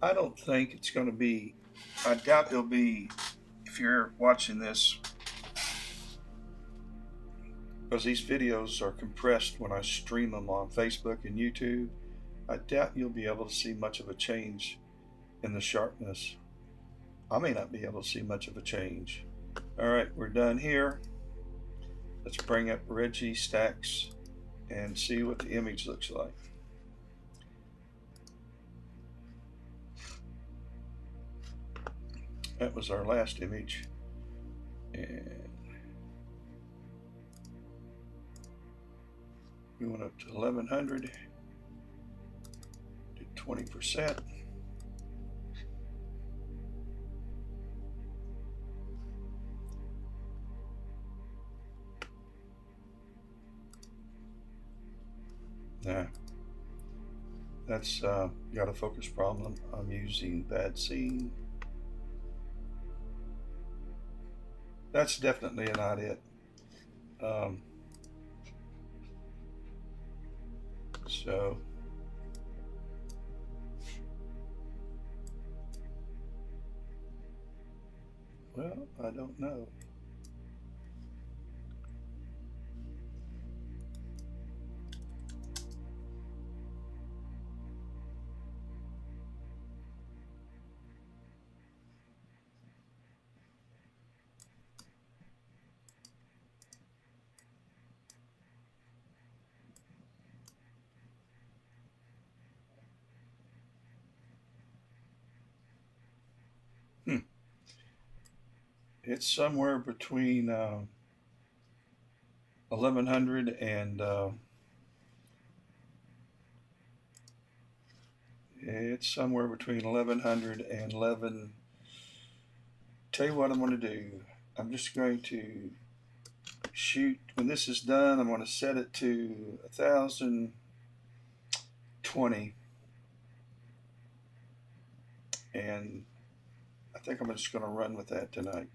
I don't think it's going to be, I doubt it'll be, if you're watching this, because these videos are compressed when I stream them on Facebook and YouTube, I doubt you'll be able to see much of a change in the sharpness. I may not be able to see much of a change. All right, we're done here. Let's bring up Reggie Stacks and see what the image looks like. That was our last image. And we went up to 1100, did 20%. Nah, that's got a focus problem. I'm using bad scene. That's definitely not it. So well, I don't know. It's somewhere between 1100 and it's somewhere between 1100 and 11. Tell you what I'm going to do. I'm just going to shoot. When this is done, I'm going to set it to 1020, and I think I'm just going to run with that tonight.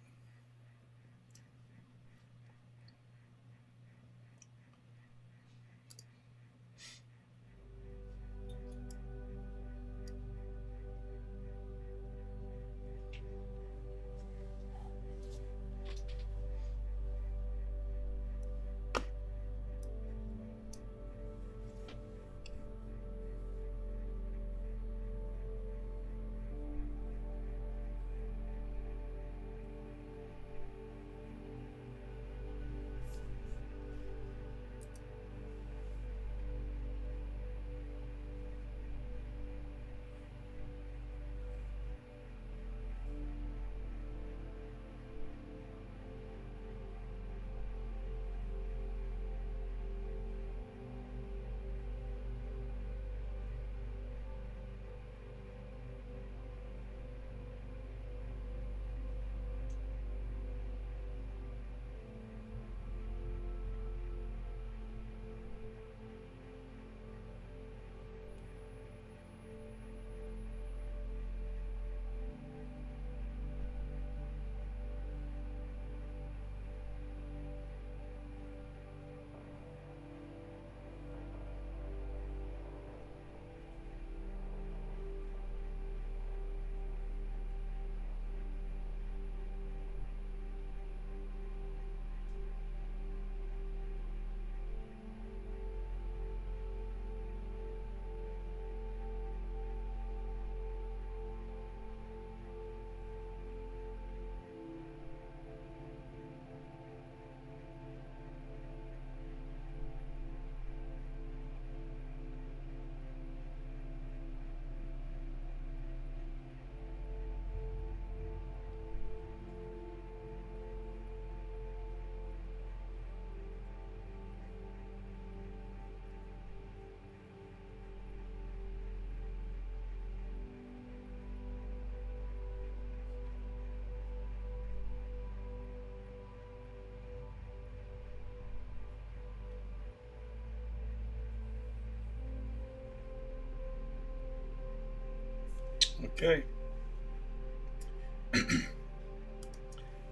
Okay.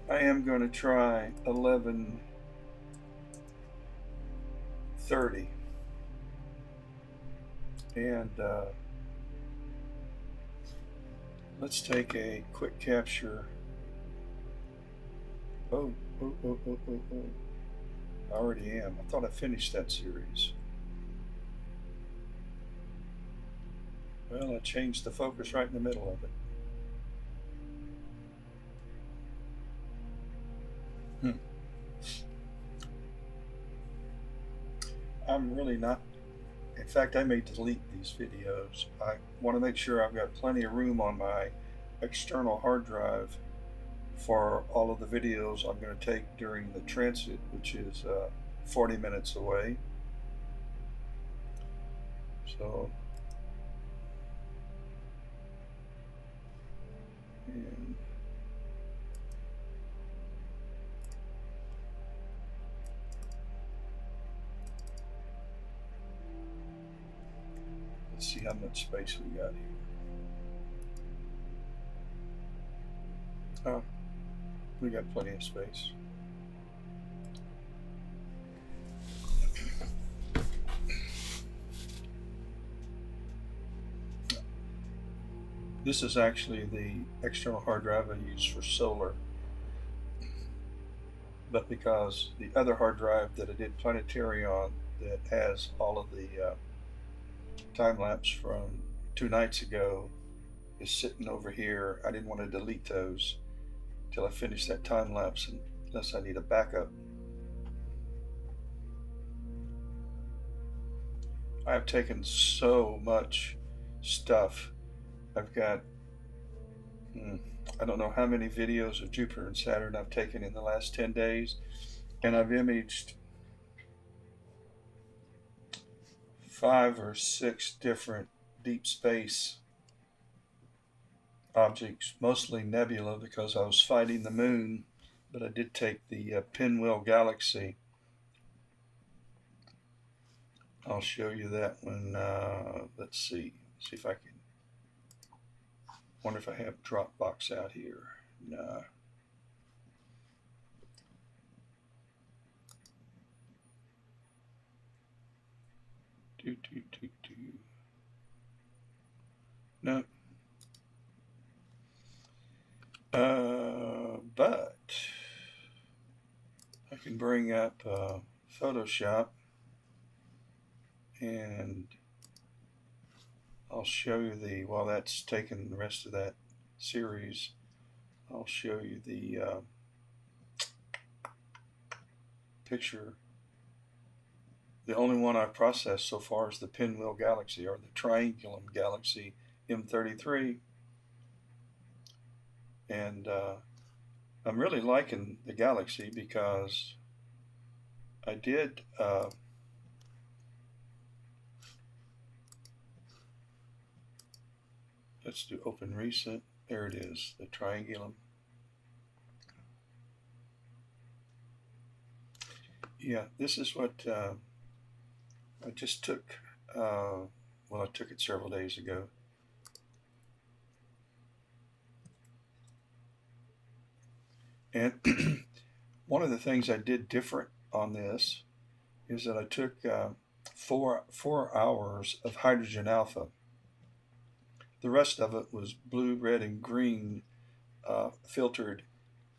I am going to try 11:30, and let's take a quick capture. Oh, oh, oh, oh, oh, oh. I already am. I thought I finished that series. Well, I changed the focus right in the middle of it. I'm really not. In fact, I may delete these videos. I want to make sure I've got plenty of room on my external hard drive for all of the videos I'm going to take during the transit, which is 40 minutes away. So, and let's see how much space we got here. Oh, we got plenty of space. This is actually the external hard drive I use for solar, but because the other hard drive that I did planetary on that has all of the time lapse from 2 nights ago is sitting over here. I didn't want to delete those till I finish that time lapse unless I need a backup. I've taken so much stuff. I've got, I don't know how many videos of Jupiter and Saturn I've taken in the last 10 days, and I've imaged 5 or 6 different deep space objects, mostly nebula because I was fighting the moon, but I did take the Pinwheel Galaxy. I'll show you that one. Let's see if I can. Wonder if I have Dropbox out here. Nah. No. But I can bring up Photoshop and I'll show you while that's taking the rest of that series, I'll show you the picture. The only one I've processed so far is the Pinwheel Galaxy, or the Triangulum Galaxy M33. And I'm really liking the Galaxy because I did let's do open recent. There it is, the Triangulum. Yeah, this is what I just took. Well, I took it several days ago. And one of the things I did different on this is that I took 4 hours of hydrogen alpha. The rest of it was blue, red, and green filtered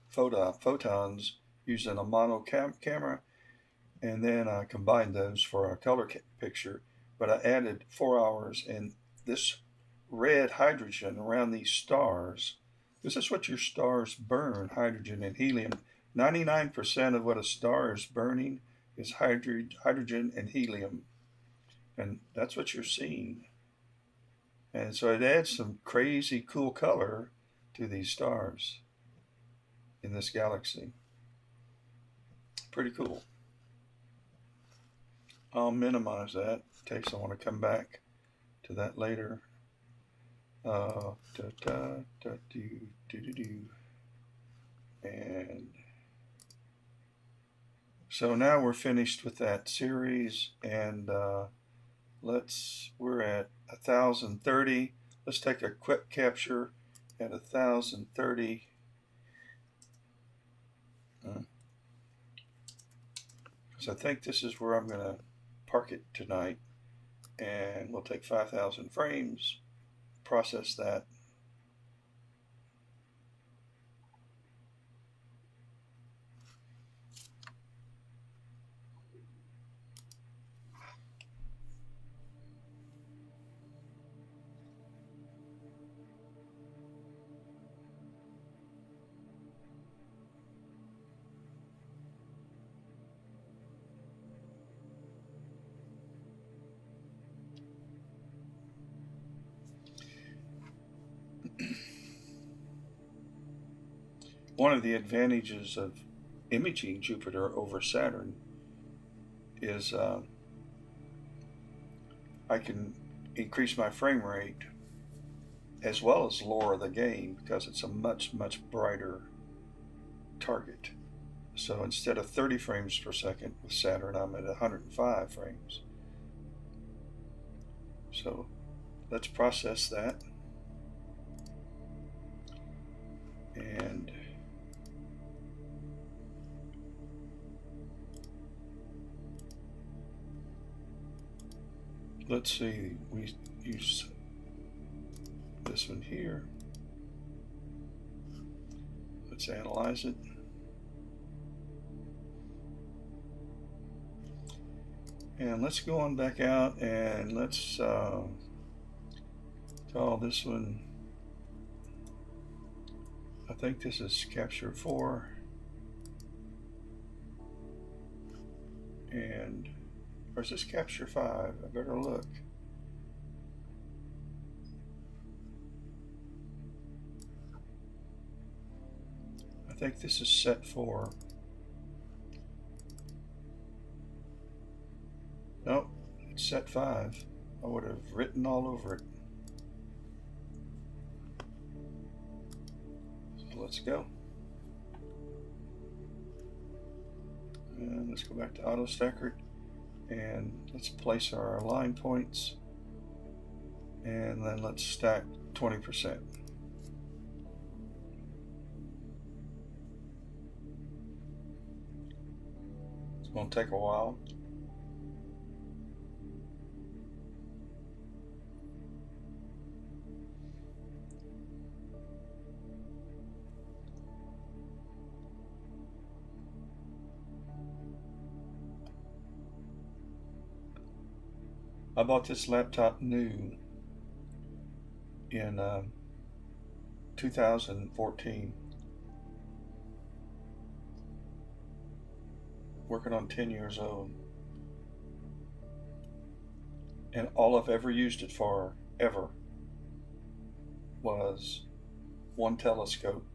photons using a mono camera, and then I combined those for a color picture. But I added 4 hours, and this red hydrogen around these stars. This is what your stars burn: hydrogen and helium. 99% of what a star is burning is hydrogen and helium, and that's what you're seeing. And so it adds some crazy cool color to these stars in this galaxy. Pretty cool. I'll minimize that in case I want to come back to that later. And so now we're finished with that series, and we're at 1030. Let's take a quick capture at 1030. Because I think this is where I'm going to park it tonight. And we'll take 5,000 frames, process that. One of the advantages of imaging Jupiter over Saturn is I can increase my frame rate as well as lower the gain because it's a much brighter target. So instead of 30 frames per second with Saturn, I'm at 105 frames. So let's process that. And let's see, we use this one here. Let's analyze it. And let's go on back out and let's call this one, I think this is capture 4. And, or is this capture 5? I better look. I think this is set 4. Nope, it's set 5. I would have written all over it. So let's go. And let's go back to auto stacker and let's place our line points, and then let's stack 20%. It's going to take a while. I bought this laptop new in 2014. Working on 10 years old. And all I've ever used it for, ever, was one telescope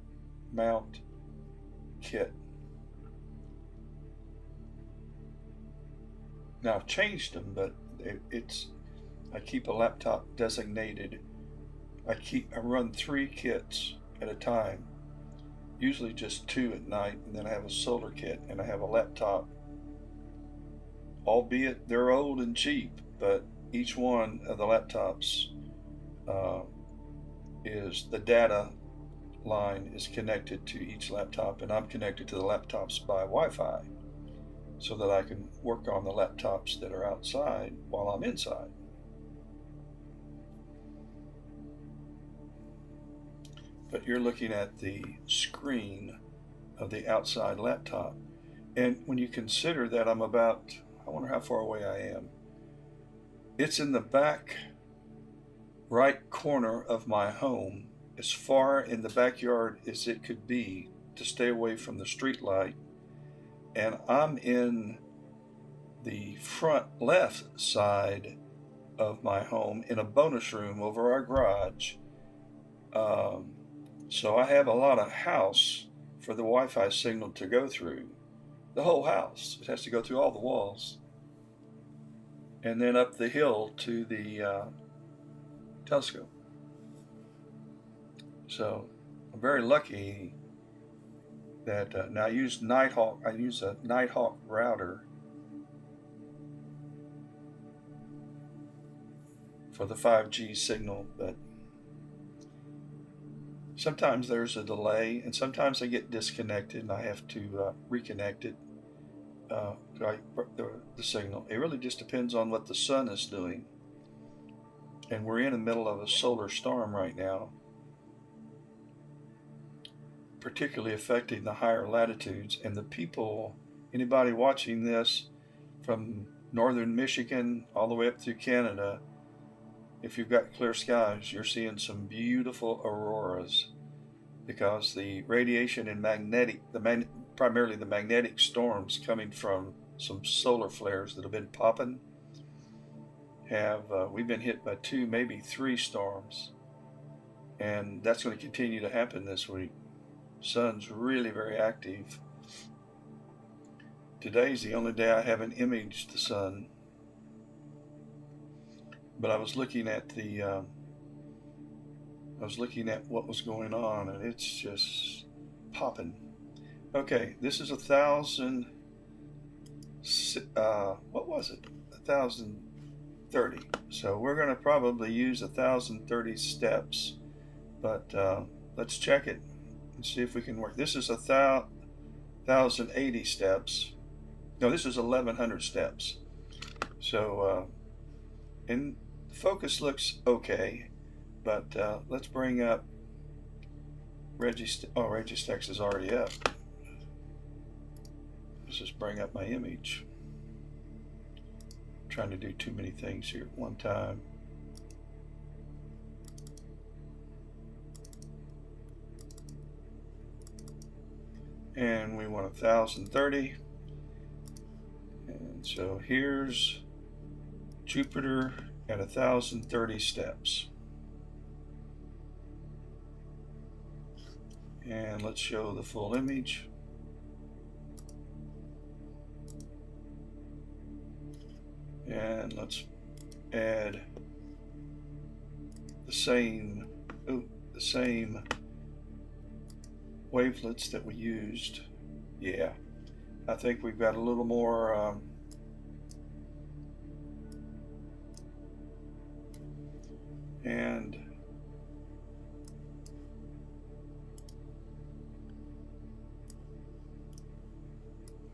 mount kit. Now I've changed them, but I keep a laptop designated. I run 3 kits at a time, usually just 2 at night, and then I have a solar kit and I have a laptop. Albeit they're old and cheap, but each one of the laptops is the data line is connected to each laptop, and I'm connected to the laptops by Wi-Fi, so that I can work on the laptops that are outside while I'm inside. But you're looking at the screen of the outside laptop. And when you consider that I'm about, I wonder how far away I am. It's in the back right corner of my home, as far in the backyard as it could be to stay away from the street light. And I'm in the front left side of my home in a bonus room over our garage. So I have a lot of house for the Wi-Fi signal to go through. The whole house. It has to go through all the walls. And then up the hill to the telescope. So I'm very lucky that now I use Nighthawk. I use a Nighthawk router for the 5G signal, but sometimes there's a delay, and sometimes I get disconnected and I have to reconnect it, the signal. It really just depends on what the sun is doing. And we're in the middle of a solar storm right now, particularly affecting the higher latitudes. And the people, anybody watching this from northern Michigan all the way up through Canada, if you've got clear skies, you're seeing some beautiful auroras, because the radiation and primarily the magnetic storms coming from some solar flares that have been popping, we've been hit by 2, maybe 3 storms, and that's going to continue to happen this week. Sun's really very active. Today's the only day I haven't imaged the sun, but I was looking at what was going on, and it's just popping. Okay, this is 1,000. What was it? 1,030. So we're going to probably use 1,030 steps, but let's check it and see if we can work. This is 1,080 steps. No, this is 1,100 steps. So, and the focus looks okay, but let's bring up Registex is already up. Let's just bring up my image. I'm trying to do too many things here at one time. And we want 1,030. And so here's Jupiter at 1,030 steps. And let's show the full image. And let's add the same wavelets that we used. Yeah, I think we've got a little more and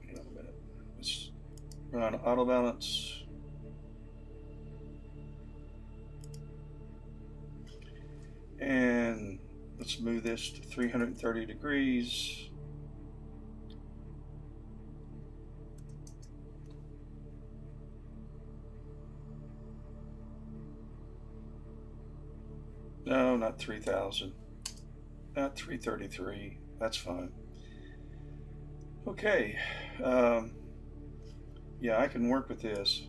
wait a minute. Let's run auto balance. And let's move this to 330 degrees. No, not 3,000. Not 333. That's fine. Okay. Yeah, I can work with this.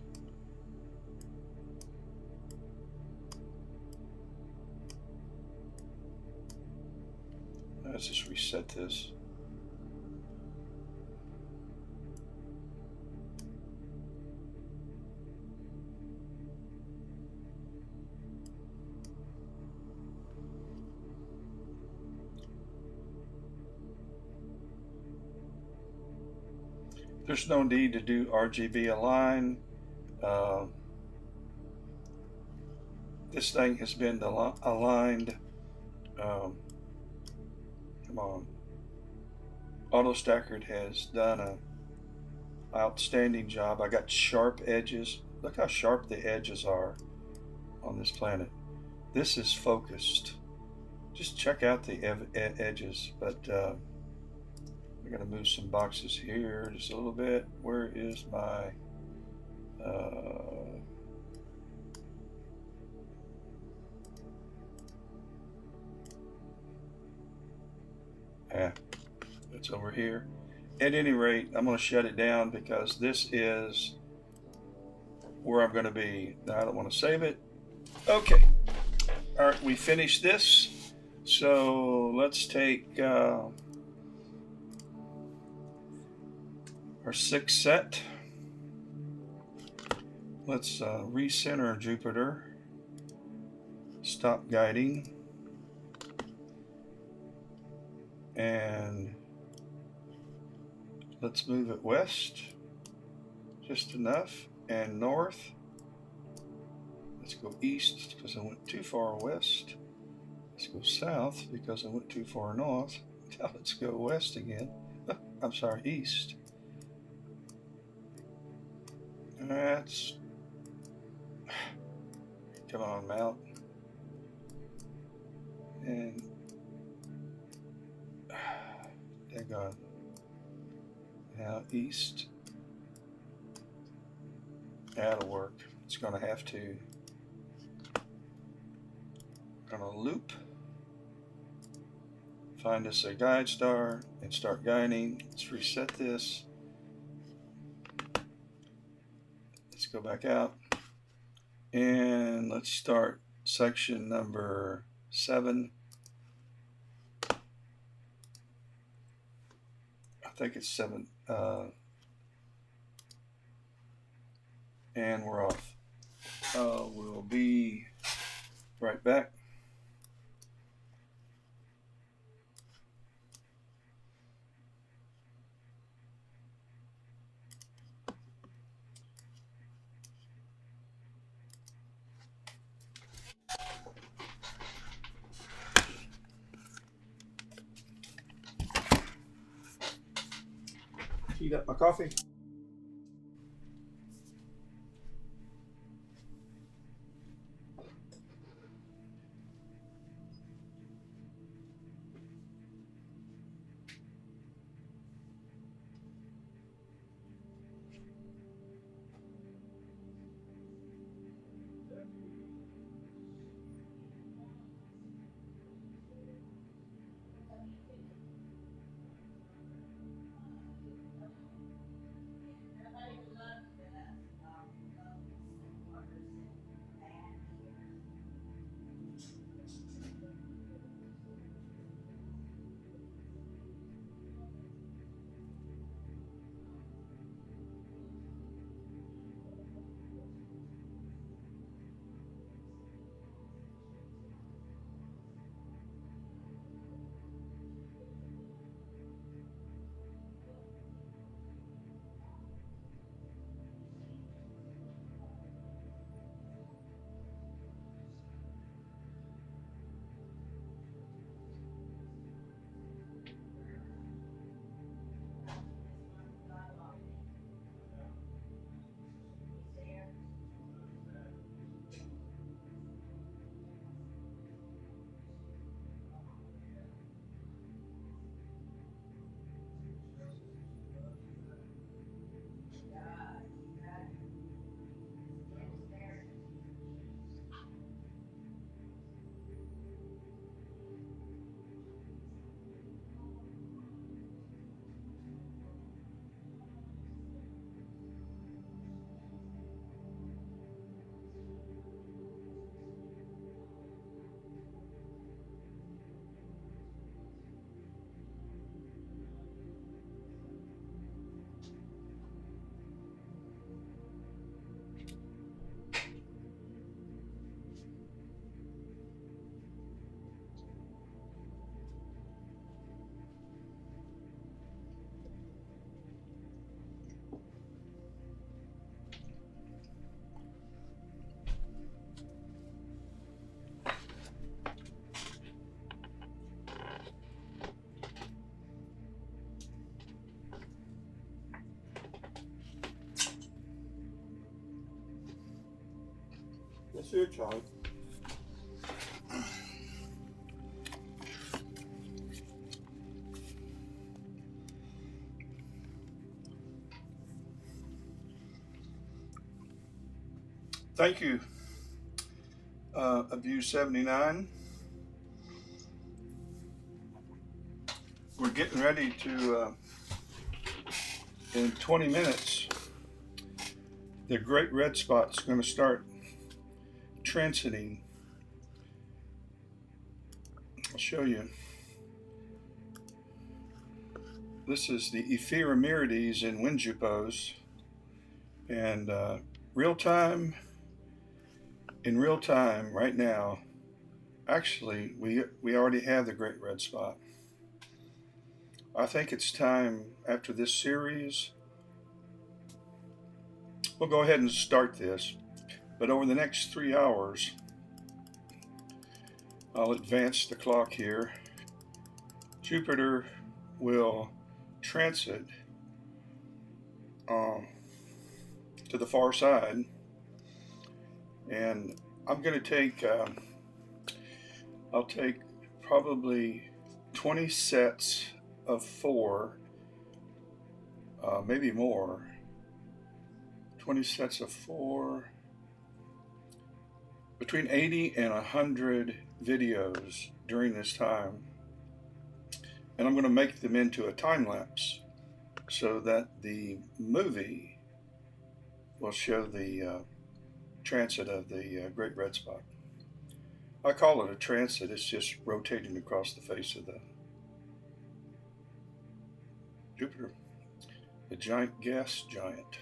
Let's just reset this. There's no need to do RGB align. This thing has been aligned. Come on. AutoStacker has done an outstanding job. I got sharp edges. Look how sharp the edges are on this planet. This is focused. Just check out the edges. But we're going to move some boxes here just a little bit. Where is my it's over here. At any rate, I'm going to shut it down because this is where I'm going to be. Now, I don't want to save it. Okay. All right, we finished this. So let's take our 6th set. Let's recenter Jupiter. Stop guiding. And let's move it west just enough, and north. Let's go east because I went too far west. Let's go south because I went too far north. Now let's go west again. I'm sorry, east. That's... Come on, mount. And... They're gone. Now east. That'll work. It's going to have to. Going to loop. Find us a guide star and start guiding. Let's reset this. Let's go back out. And let's start section number 7. I think it's 7. And we're off. We'll be right back. Heat up my coffee. That's your child. Thank you, View 79. We're getting ready to, in 20 minutes, the great red spot's going to start transiting. I'll show you. This is the Ephemerarides in Winjupos, and in real time right now, actually we already have the great red spot. I think it's time after this series, we'll go ahead and start this, but over the next 3 hours I'll advance the clock here. Jupiter will transit to the far side, and I'm going to take I'll take probably 20 sets of 4, maybe more. 20 sets of 4, between 80 and 100 videos during this time, and I'm going to make them into a time lapse so that the movie will show the transit of the Great Red Spot. I call it a transit. It's just rotating across the face of the Jupiter, the giant gas giant.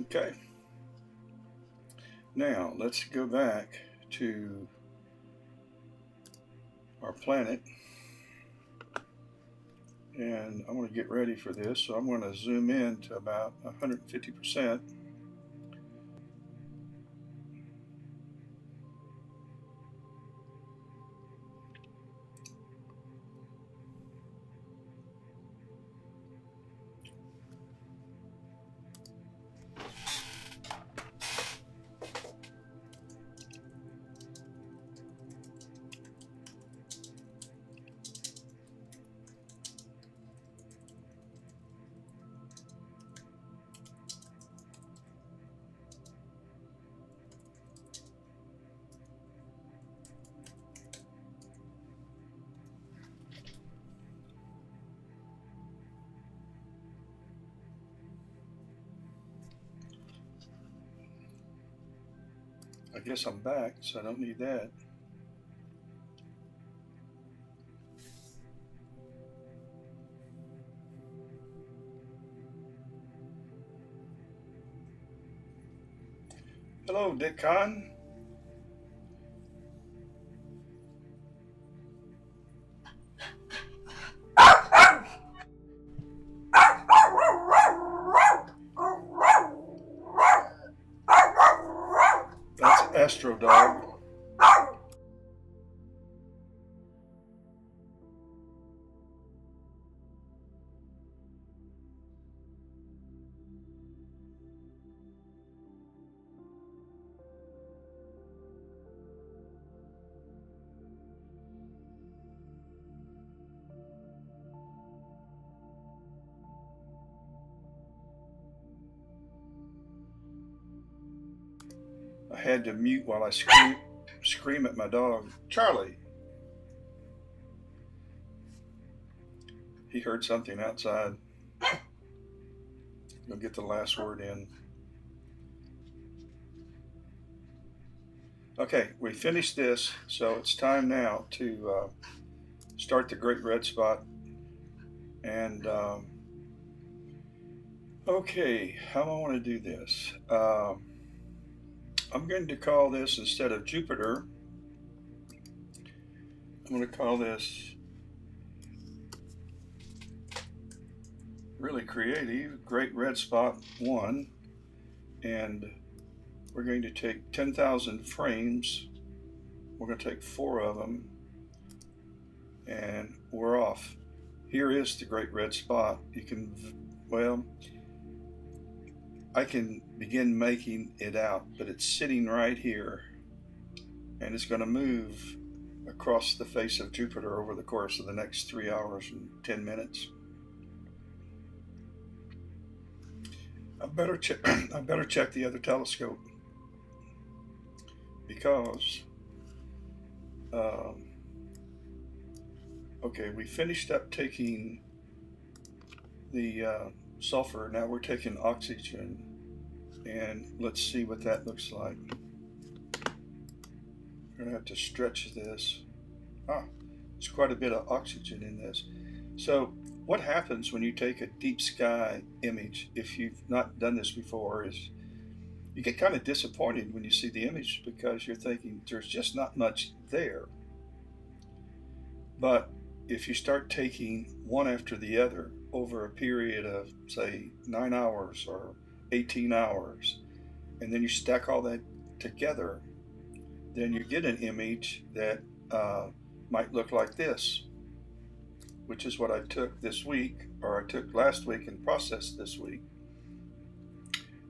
Okay. Now let's go back to our planet, and I want to get ready for this, so I'm going to zoom in to about 150%. I guess I'm back, so I don't need that. Hello, Dick Kahn. That's Astro Dog. I had to mute while I scream at my dog, Charlie. He heard something outside. He'll get the last word in. Okay, we finished this, so it's time now to start the Great Red Spot. And okay, how do I want to do this? I'm going to call this, instead of Jupiter, I'm going to call this really creative, Great Red Spot 1, and we're going to take 10,000 frames. We're going to take 4 of them, and we're off. Here is the Great Red Spot. You can, well, I can begin making it out, but it's sitting right here, and it's going to move across the face of Jupiter over the course of the next 3 hours and 10 minutes. I better check the other telescope, because okay, we finished up taking the sulfur. Now we're taking oxygen, and let's see what that looks like. We're gonna have to stretch this. There's quite a bit of oxygen in this. So what happens when you take a deep sky image, if you've not done this before, is you get kind of disappointed when you see the image, because you're thinking there's just not much there. But if you start taking one after the other over a period of, say, 9 hours or 18 hours, and then you stack all that together, then you get an image that might look like this, which is what I took this week, or I took last week and processed this week,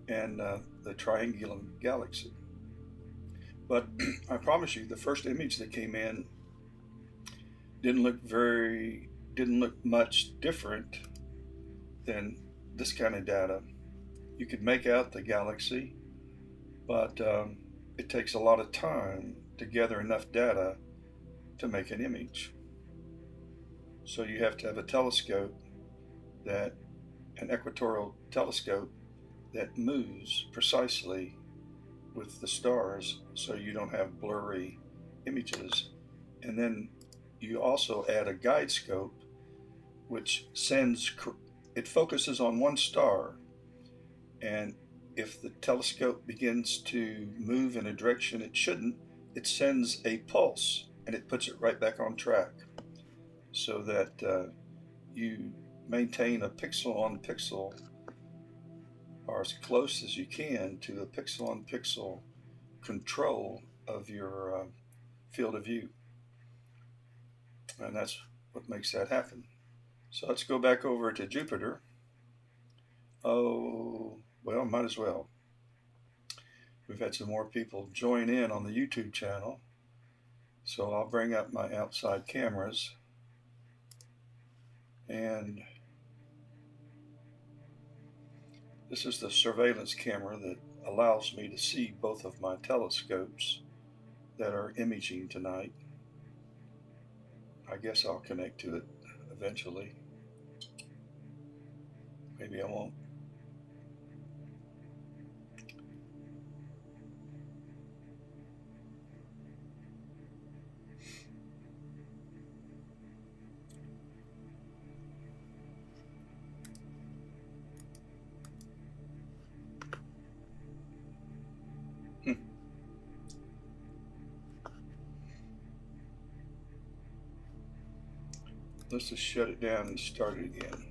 and the Triangulum Galaxy. But I promise you, the first image that came in didn't look much different than this kind of data. You could make out the galaxy, but it takes a lot of time to gather enough data to make an image. So you have to have a telescope, an equatorial telescope, that moves precisely with the stars, so you don't have blurry images. And then you also add a guide scope, which it focuses on one star, and if the telescope begins to move in a direction it shouldn't, it sends a pulse and it puts it right back on track, so that you maintain a pixel on pixel, or as close as you can to a pixel on pixel control of your field of view. And that's what makes that happen. So let's go back over to Jupiter. Oh, well, might as well. We've had some more people join in on the YouTube channel. So I'll bring up my outside cameras, and this is the surveillance camera that allows me to see both of my telescopes that are imaging tonight. I guess I'll connect to it eventually. Maybe I won't. Let's just shut it down and start it again.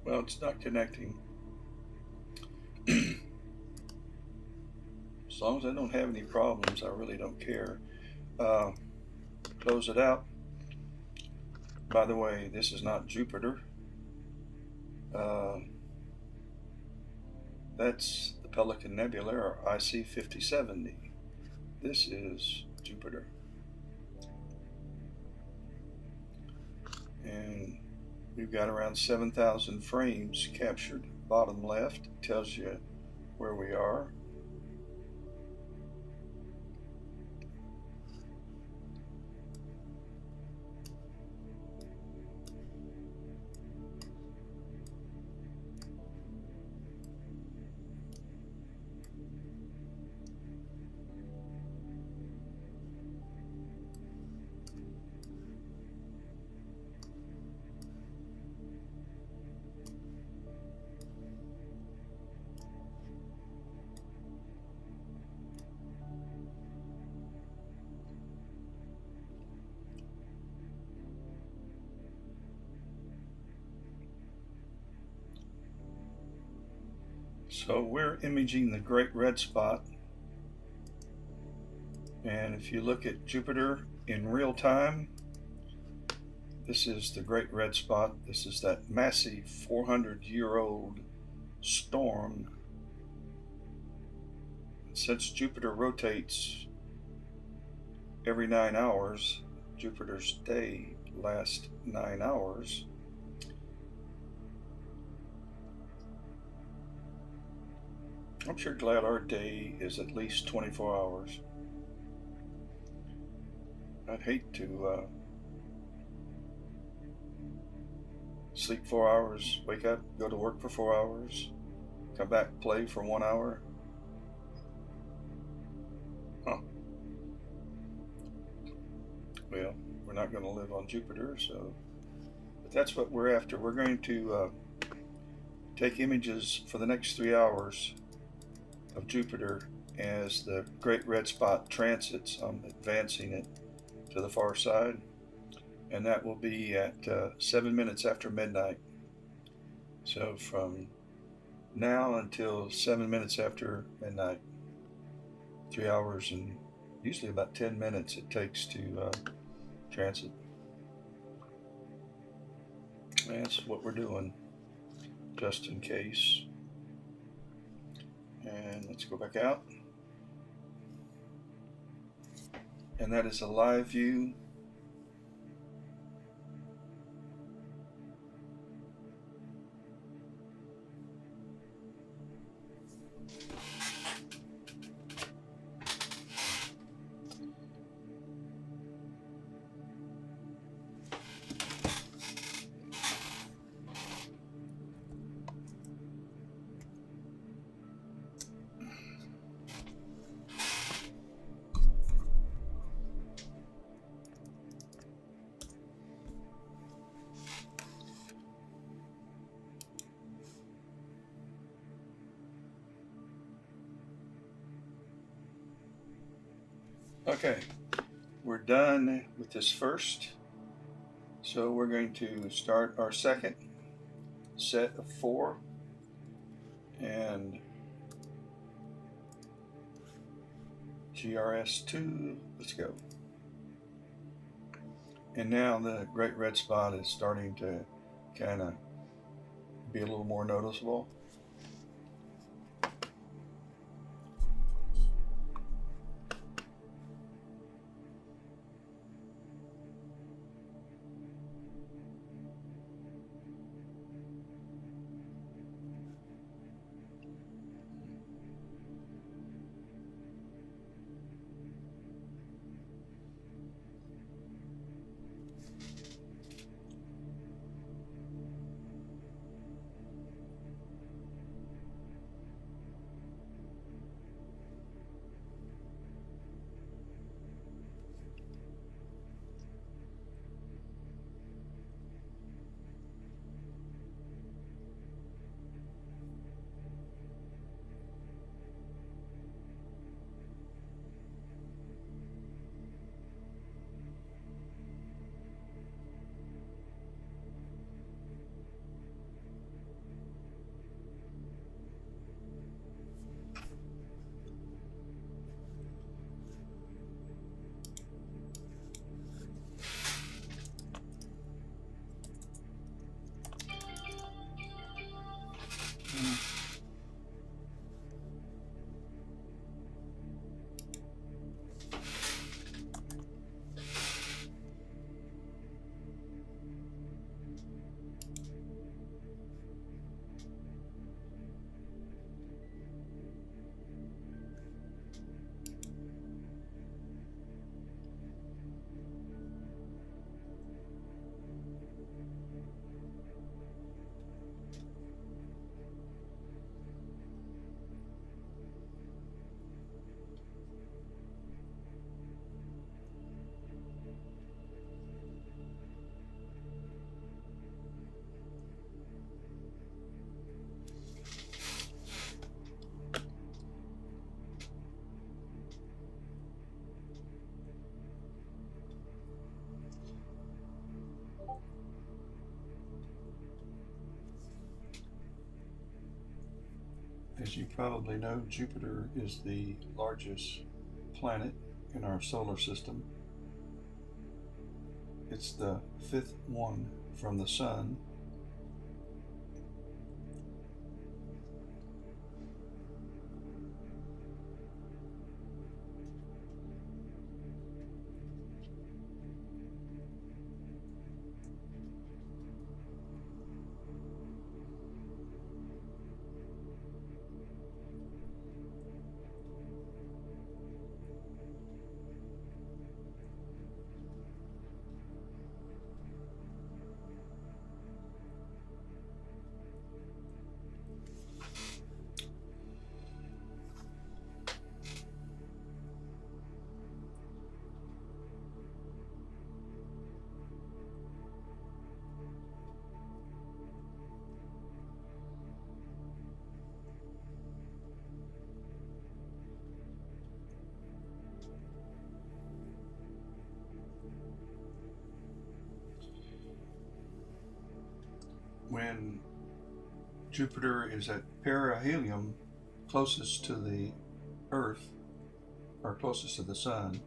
Well, it's not connecting. As long as I don't have any problems, I really don't care. Close it out. By the way, this is not Jupiter. That's the Pelican Nebula, or IC5070. This is Jupiter. And we've got around 7,000 frames captured. Bottom left tells you where we are. So we're imaging the Great Red Spot, and if you look at Jupiter in real time, this is the Great Red Spot. This is that massive 400-year-old storm. Since Jupiter rotates every 9 hours, Jupiter's day lasts 9 hours. I'm sure glad our day is at least 24 hours. I'd hate to sleep 4 hours, wake up, go to work for 4 hours, come back, play for 1 hour. Well, we're not going to live on Jupiter, so, but that's what we're after. We're going to take images for the next 3 hours of Jupiter as the great red spot transits. I'm advancing it to the far side, and that will be at 7 minutes after midnight. So from now until 7 minutes after midnight, 3 hours and usually about 10 minutes it takes to transit. That's what we're doing, just in case. And let's go back out. And that is a live view. Okay, we're done with this first. So we're going to start our second set of 4 and GRS2, let's go. And now the great red spot is starting to kind of be a little more noticeable. As you probably know, Jupiter is the largest planet in our solar system. It's the 5th one from the Sun. when Jupiter is at perihelion, closest to the Earth, or closest to the Sun.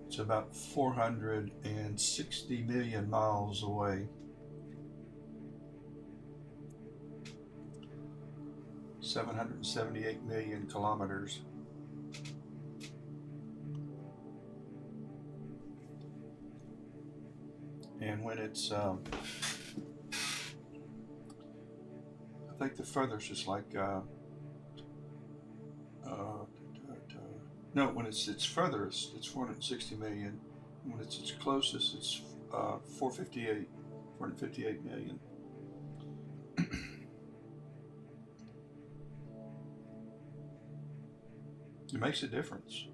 It's about 460 million miles away. 778 million kilometers. And when it's, I think the furthest is like, no, when it's furthest, it's 460 million. When it's its closest, it's 458 million. It makes a difference.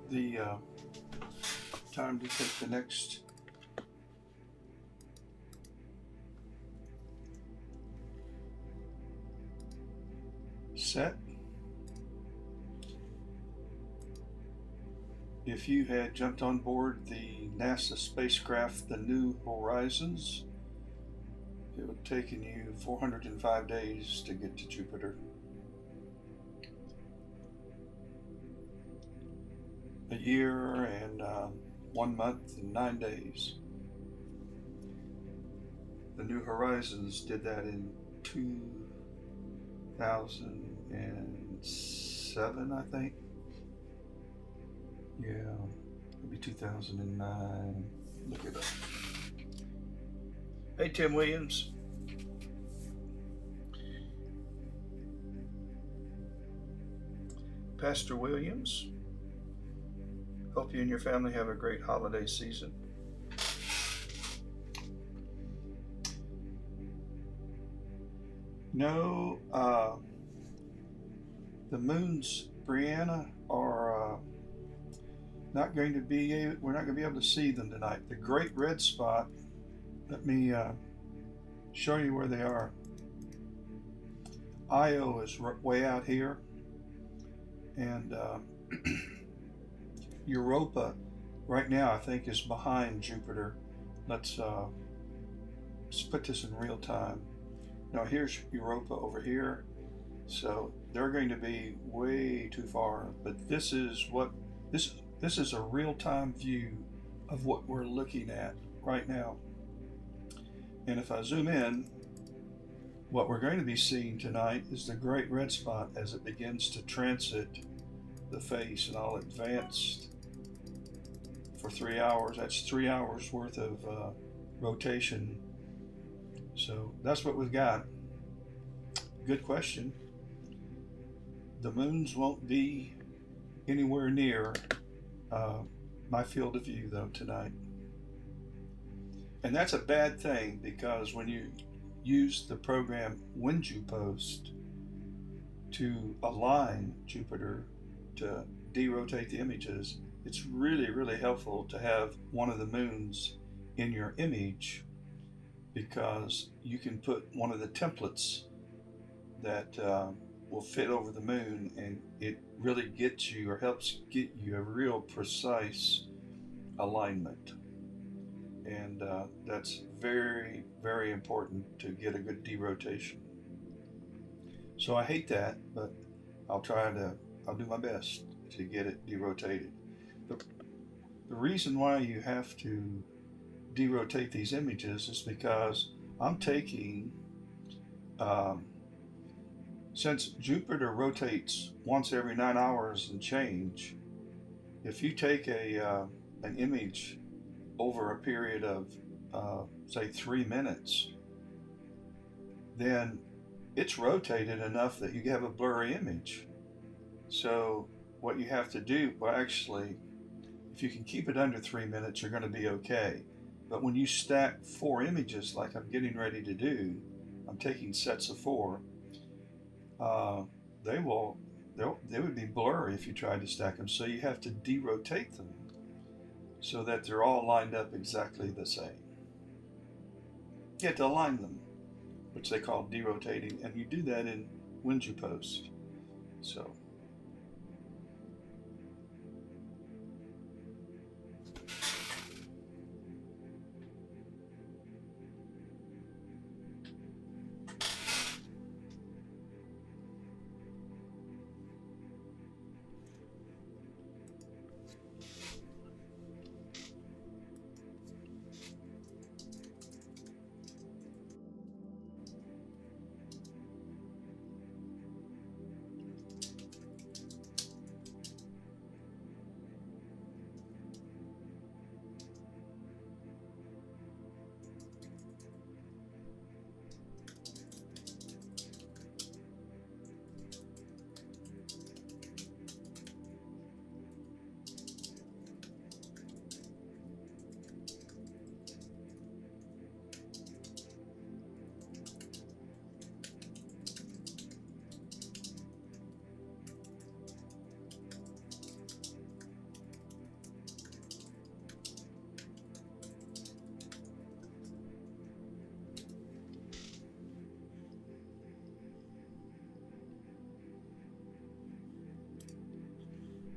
The time to take the next set. if you had jumped on board the NASA spacecraft, the New Horizons, it would have taken you 405 days to get to Jupiter. A year and 1 month and 9 days. The New Horizons did that in 2007, I think. Yeah, maybe 2009. Look it up. Hey, Tim Williams. Pastor Williams. Hope you and your family have a great holiday season. No, the moons, Brianna, are not going to be, we're not going to be able to see them tonight. The great red spot, let me show you where they are. Io is way out here, and Europa right now I think is behind Jupiter. Let's put this in real time. Now here's Europa over here, so they're going to be way too far, but this is a real-time view of what we're looking at right now. And if I zoom in, what we're going to be seeing tonight is the great red spot as it begins to transit the face, and I'll advance for 3 hours. That's 3 hours worth of rotation. So that's what we've got. Good question. The moons won't be anywhere near my field of view though tonight. And that's a bad thing, because when you use the program WinJuPost to align Jupiter to derotate the images, it's really, really helpful to have one of the moons in your image, because you can put one of the templates that will fit over the moon, and it really gets you, or helps get you, a real precise alignment. And that's very, very important to get a good derotation. So I hate that, but I'll do my best to get it derotated. The reason why you have to derotate these images is because I'm taking, since Jupiter rotates once every 9 hours and change, if you take an image over a period of say 3 minutes, then it's rotated enough that you have a blurry image. So what you have to do, well, actually, if you can keep it under 3 minutes, you're going to be okay. But when you stack 4 images like I'm getting ready to do, I'm taking sets of 4, they would be blurry if you tried to stack them. So you have to derotate them so that they're all lined up exactly the same. You have to align them, which they call derotating, and you do that in WinJuPost. So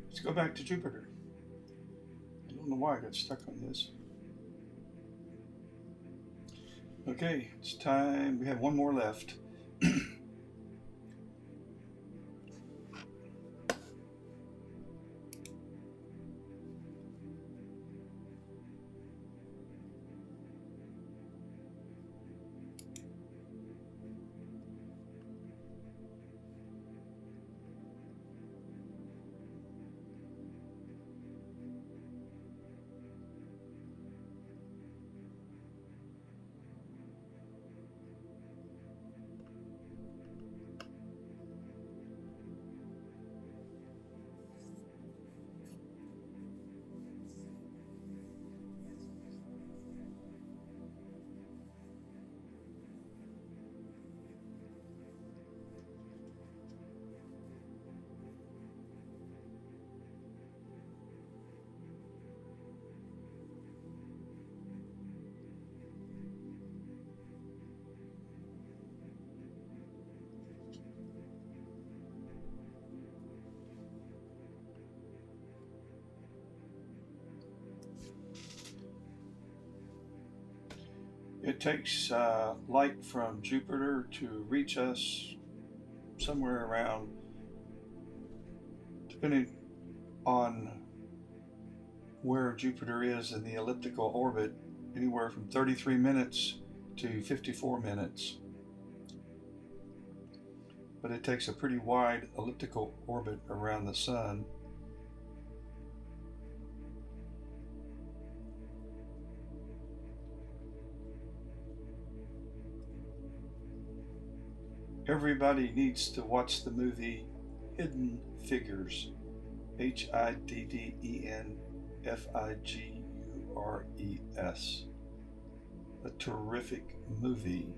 let's go back to Jupiter. why I got stuck on this. Okay, it's time. We have one more left. It takes light from Jupiter to reach us somewhere around, depending on where Jupiter is in the elliptical orbit, anywhere from 33 minutes to 54 minutes. But it takes a pretty wide elliptical orbit around the Sun. Everybody needs to watch the movie Hidden Figures, Hidden Figures. A terrific movie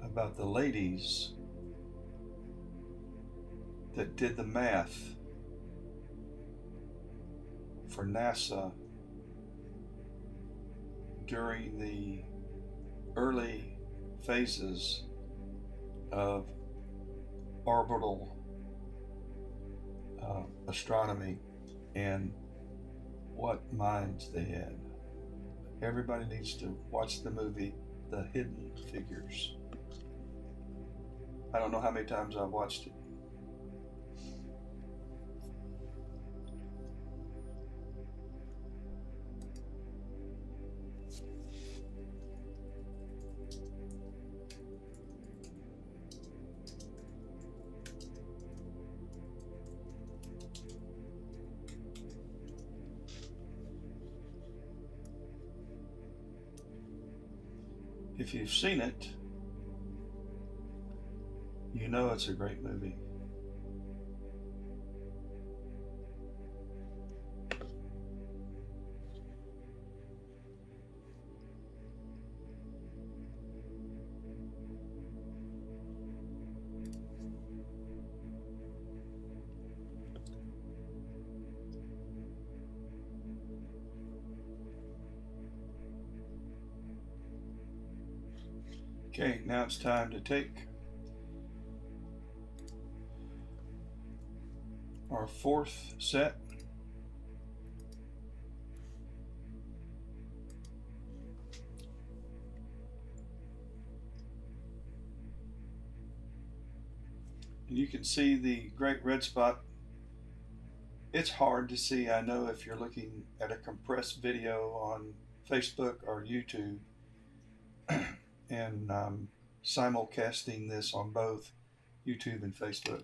about the ladies that did the math for NASA during the early phases of orbital astronomy, and what minds they had. Everybody needs to watch the movie The Hidden Figures. I don't know how many times I've watched it. If you've seen it, you know it's a great movie. Okay, now it's time to take our fourth set. And you can see the great red spot. It's hard to see, I know, if you're looking at a compressed video on Facebook or YouTube. And simulcasting this on both YouTube and Facebook.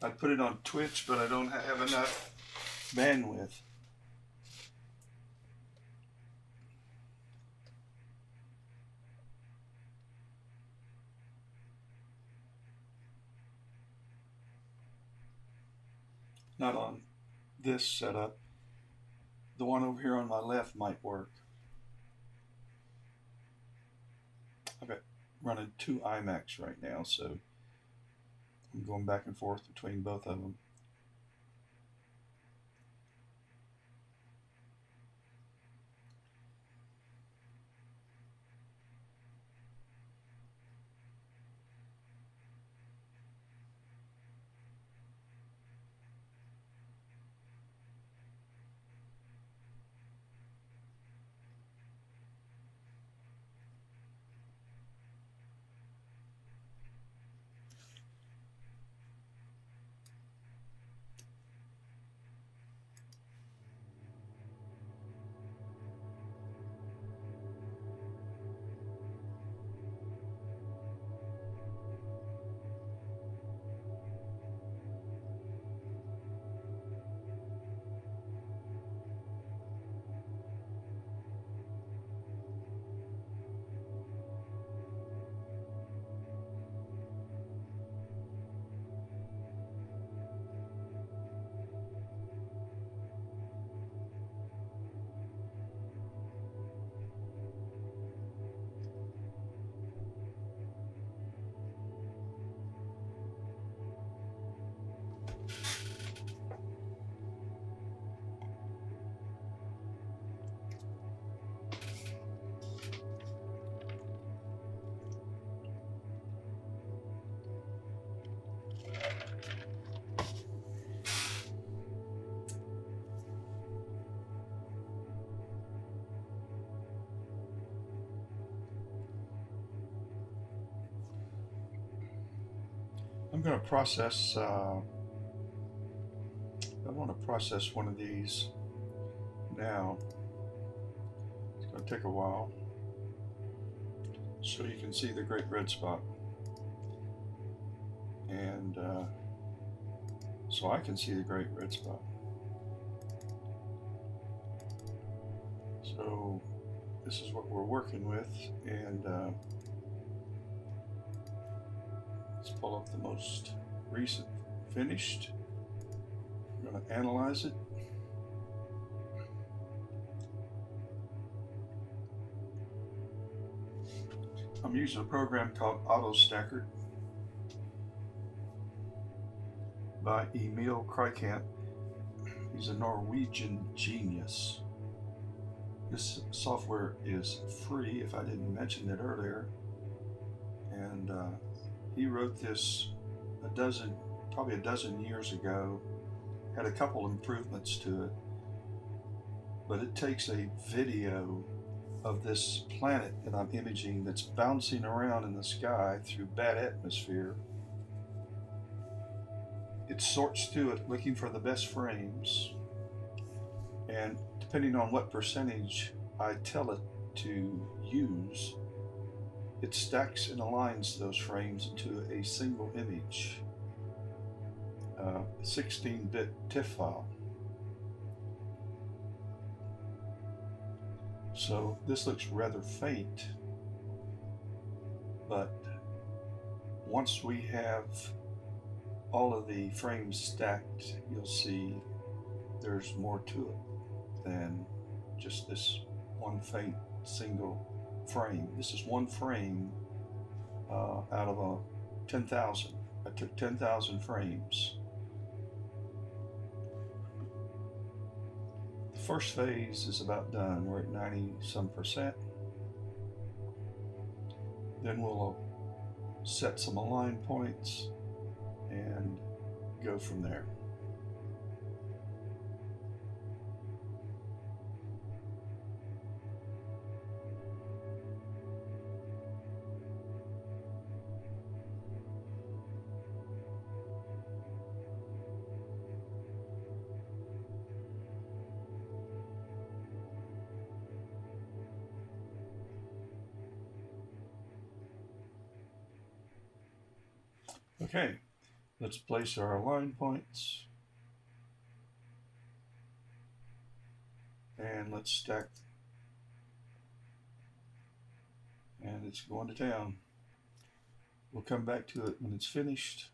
I'd put it on Twitch, but I don't have enough bandwidth. Not on this setup. The one over here on my left might work. I've got running two iMacs right now, so I'm going back and forth between both of them. I'm going to process, I want to process one of these now. It's going to take a while so you can see the great red spot. And so I can see the great red spot. So this is what we're working with, and let's pull up the most recent finished. I'm going to analyze it. I'm using a program called AutoStacker by Emil Krikant. He's a Norwegian genius. This software is free, if I didn't mention it earlier, and he wrote this probably a dozen years ago. Had a couple improvements to it, but it takes a video of this planet that I'm imaging that's bouncing around in the sky through bad atmosphere. It sorts through it looking for the best frames, and depending on what percentage I tell it to use, it stacks and aligns those frames into a single image, 16-bit TIFF file. So this looks rather faint, but once we have all of the frames stacked, you'll see there's more to it than just this one faint single frame. This is one frame out of a 10,000. I took 10,000 frames. The first phase is about done. We're at 90-some%. Then we'll set some align points and go from there. Okay, let's place our align points, and let's stack, and it's going to town. We'll come back to it when it's finished.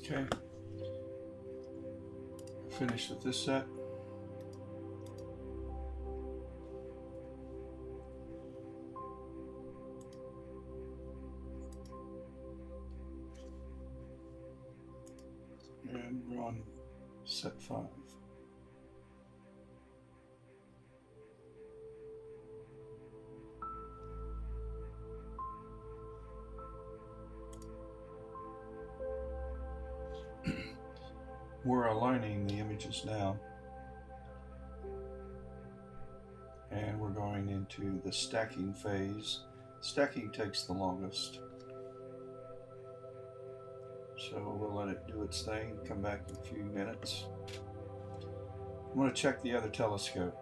Okay. Finished with this set. And we're on set 5. We're aligning the images now, and we're going into the stacking phase. Stacking takes the longest, so we'll let it do its thing, come back in a few minutes. I'm going to check the other telescope.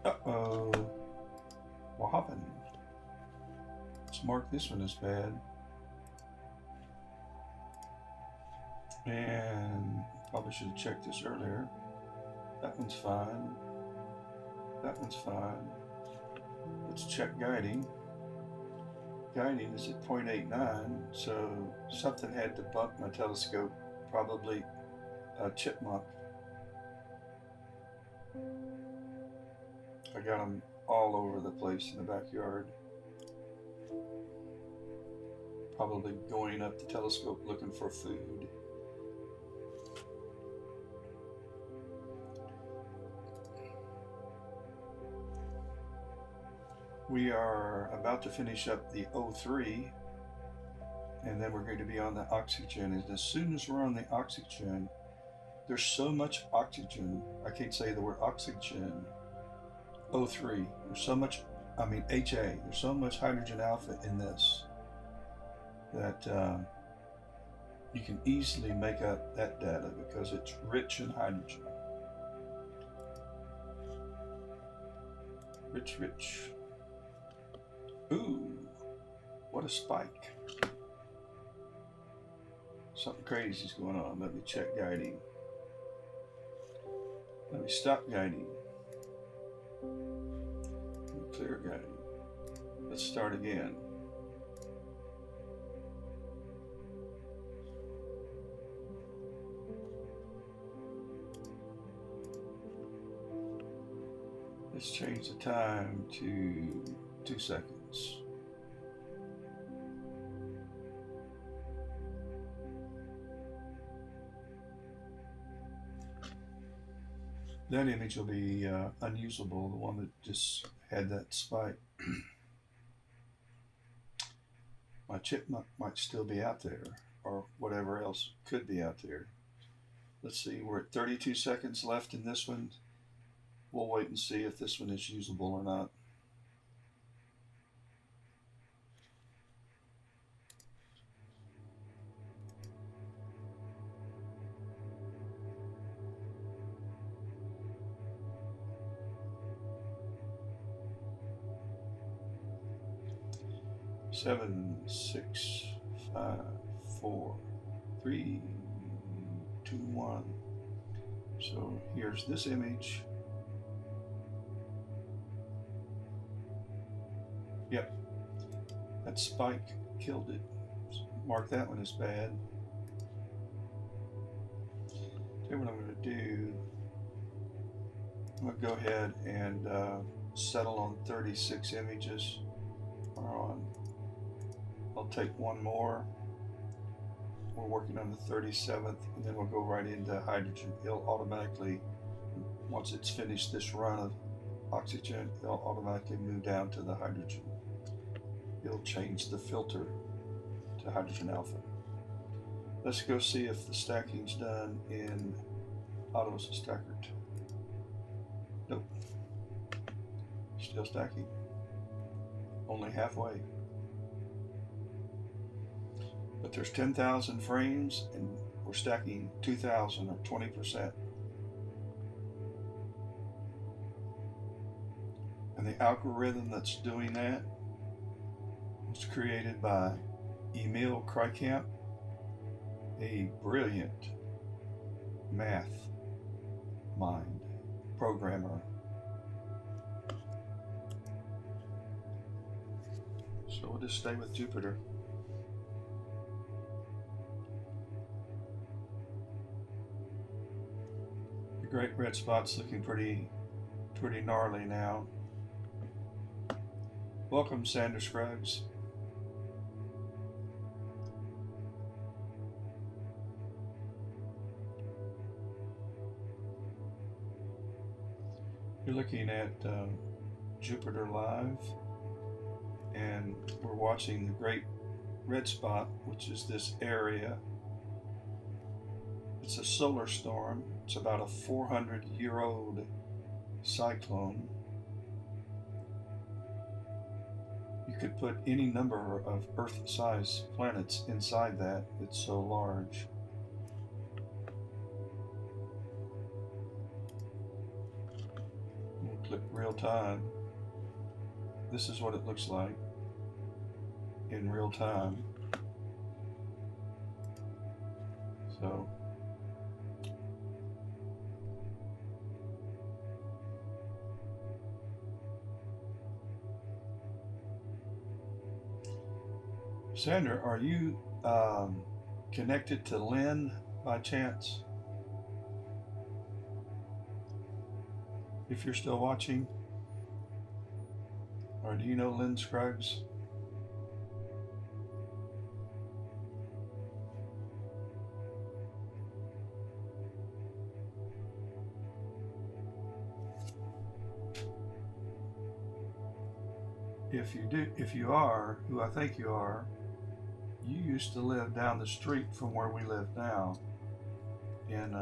Uh-oh, what happened? Let's mark this one as bad. And probably should have checked this earlier. That one's fine. That one's fine. Let's check guiding. Guiding is at 0.89, so something had to bump my telescope, probably a chipmunk. I got them all over the place in the backyard. Probably going up the telescope looking for food. We are about to finish up the O3, and then we're going to be on the oxygen. And as soon as we're on the oxygen, there's so much oxygen, I can't say the word oxygen, O3, there's so much, I mean HA, there's so much hydrogen alpha in this that you can easily make up that data because it's rich in hydrogen. Rich. Ooh, what a spike. Something crazy is going on. Let me check guiding. Let me stop guiding. Let me clear guiding. Let's start again. Let's change the time to 2 seconds. That image will be unusable, the one that just had that spike. My chipmunk might still be out there, or whatever else could be out there. Let's see, we're at 32 seconds left in this one. We'll wait and see if this one is usable or not. Seven, 6, 5, 4, 3, 2, 1. So here's this image. Yep, that spike killed it. So mark that one as bad. Tell you what I'm going to do. I'm going to go ahead and settle on 36 images. I'll take one more. We're working on the 37th, and then we'll go right into hydrogen. It'll automatically, once it's finished this run of oxygen, it'll automatically move down to the hydrogen. It'll change the filter to hydrogen alpha. Let's go see if the stacking's done in auto stacker. Nope. Still stacking. Only halfway. But there's 10,000 frames and we're stacking 2,000 or 20%. And the algorithm that's doing that was created by Emil Kreykamp, a brilliant math mind programmer. So we'll just stay with Jupiter. great red spot's looking pretty gnarly now. Welcome, Sander Scruggs. You're looking at Jupiter live, and we're watching the great red spot, which is this area. It's a solar storm. It's about a 400-year-old cyclone. You could put any number of Earth-sized planets inside that. It's so large. We'll click real time. This is what it looks like in real time. So Sandra, are you connected to Lynn by chance? If you're still watching, or do you know Lynn Scruggs? If you do, if you are, who I think you are, you used to live down the street from where we live now in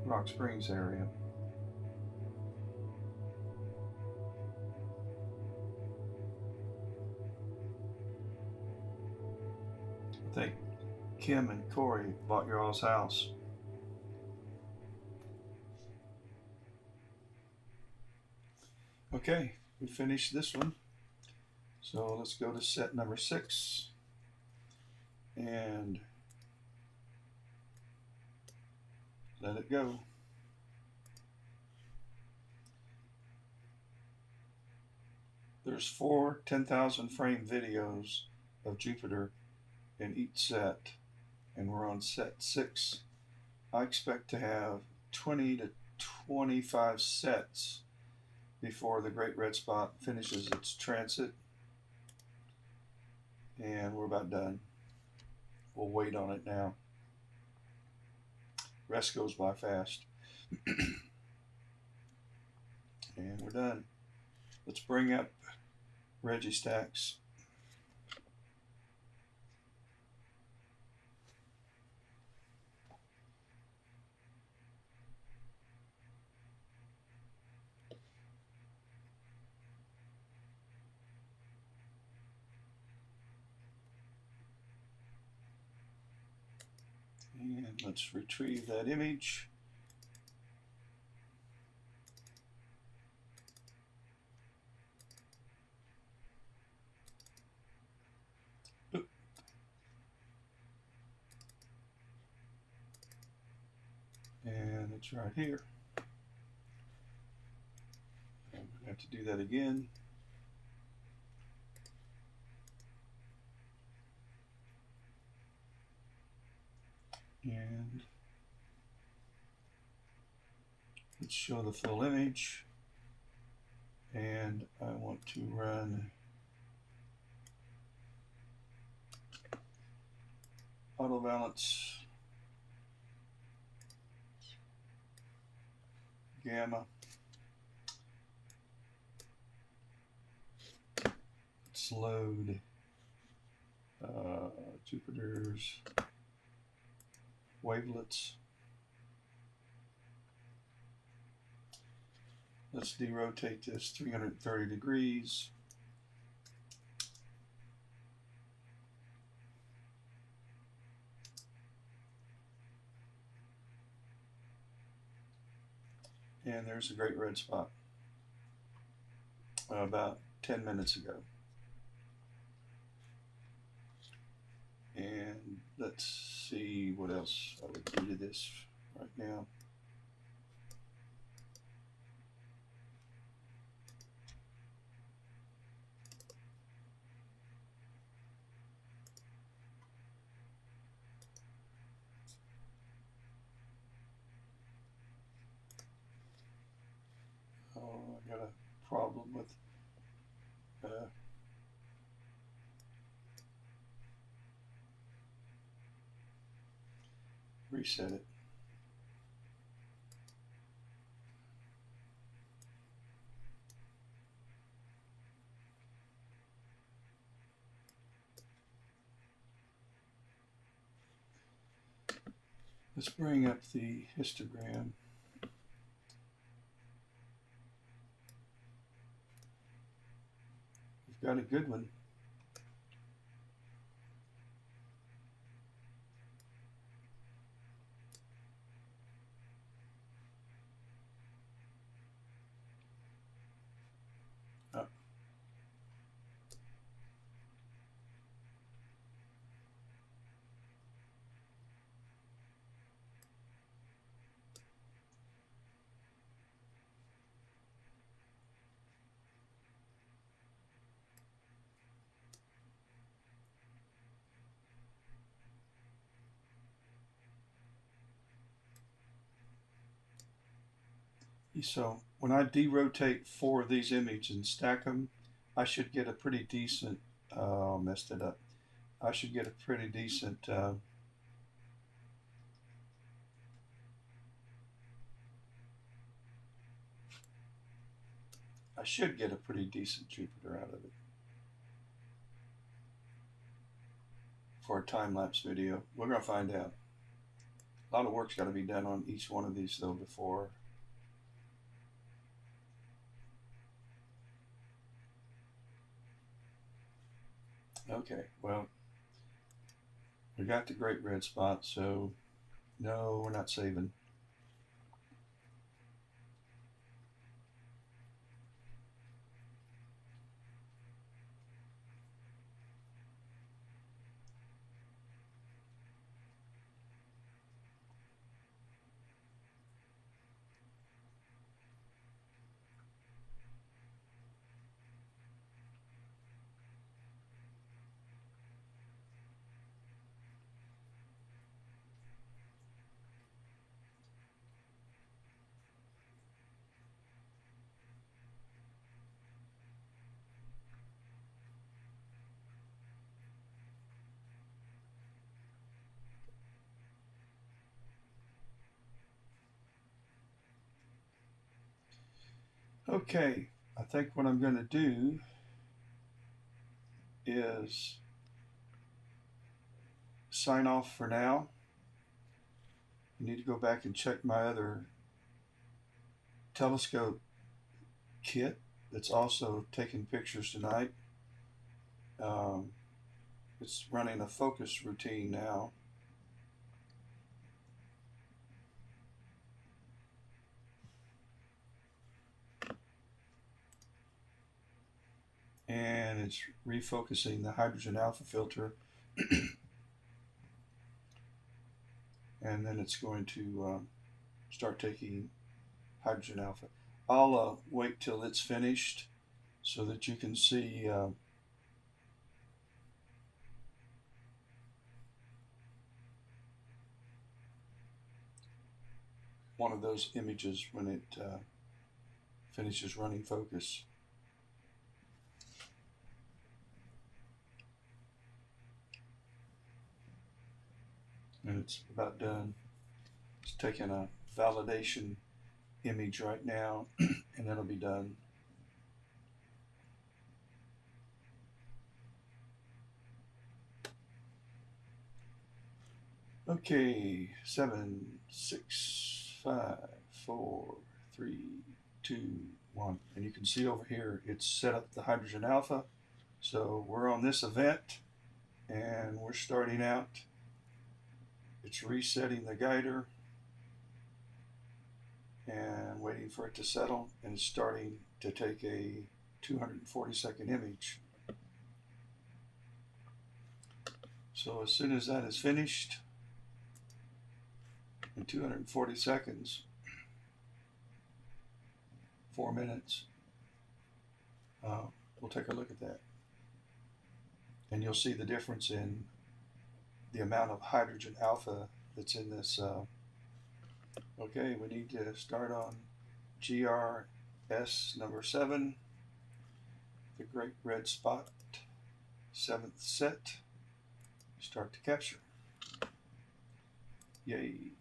Rock Springs area. I think Kim and Corey bought your all's house. Okay, we finished this one. So let's go to set number 6 and let it go. There's 4 10,000 frame videos of Jupiter in each set, and we're on set 6. I expect to have 20 to 25 sets before the great red spot finishes its transit. And we're about done. We'll wait on it now. Rest goes by fast. And we're done. Let's bring up Reggie Stacks. And let's retrieve that image. Oop. And it's right here. I'm going to have to do that again. And let's show the full image, and I want to run auto balance gamma. Let's load Jupiter's wavelets. Let's derotate this 330 degrees. And there's a great red spot about 10 minutes ago. And let's see what else I would do to this right now. got a problem with reset it. Let's bring up the histogram. We've got a good one. So when I derotate 4 of these images and stack them, I should get a pretty decent, messed it up. I should get a pretty decent I should get a pretty decent Jupiter out of it for a time-lapse video. We're going to find out. A lot of work's got to be done on each one of these though before. Okay, well, we got the great red spot, so no, we're not saving. Okay, I think what I'm going to do is sign off for now. I need to go back and check my other telescope kit that's also taking pictures tonight. It's running a focus routine now. And it's refocusing the hydrogen alpha filter. And then it's going to start taking hydrogen alpha. I'll wait till it's finished so that you can see one of those images when it finishes running focus. And it's about done. It's taking a validation image right now and it'll be done. Okay, 7, 6, 5, 4, 3, 2, 1. And you can see over here it's set up the hydrogen alpha. So we're on this event and we're starting out. It's resetting the guider and waiting for it to settle, and it's starting to take a 240-second image. So as soon as that is finished, in 240 seconds, 4 minutes, we'll take a look at that. And you'll see the difference in the amount of hydrogen alpha that's in this. Okay, we need to start on GR S number 7, the Great Red Spot, 7th set. Start to capture. Yay.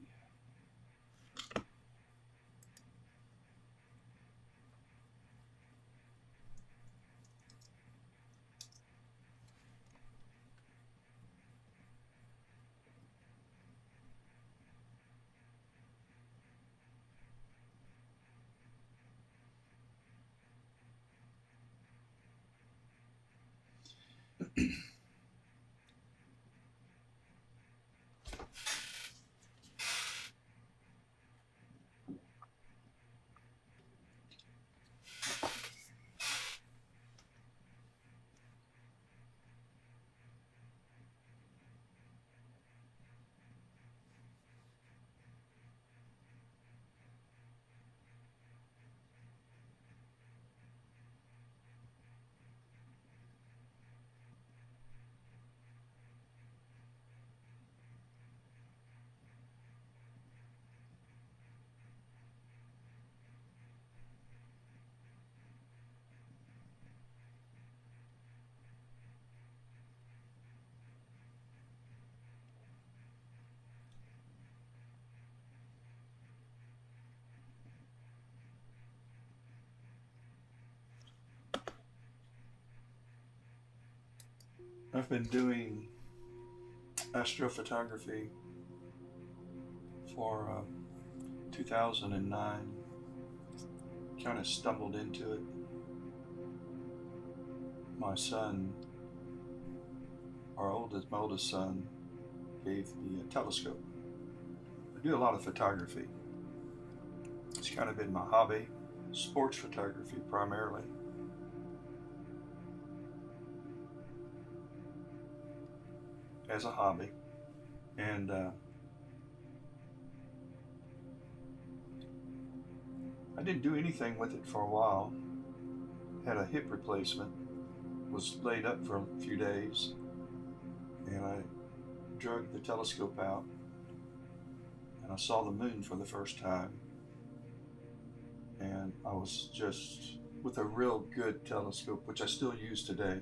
I've been doing astrophotography for 2009. Kind of stumbled into it. My son, my oldest son, gave me a telescope. I do a lot of photography. It's kind of been my hobby, sports photography primarily. As a hobby, and I didn't do anything with it for a while. Had a hip replacement, was laid up for a few days, and I drug the telescope out and I saw the moon for the first time, and I was just, with a real good telescope, which I still use today,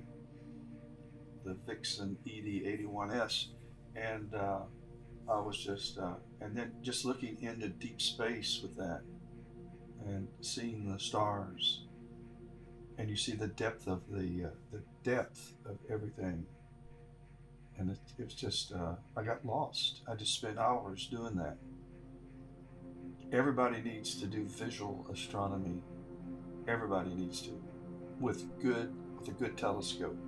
the Vixen ED81S, and I was just, and then just looking into deep space with that, and seeing the stars, and you see the depth of the depth of everything, and it was just, I got lost. I just spent hours doing that. Everybody needs to do visual astronomy. Everybody needs to, with a good telescope.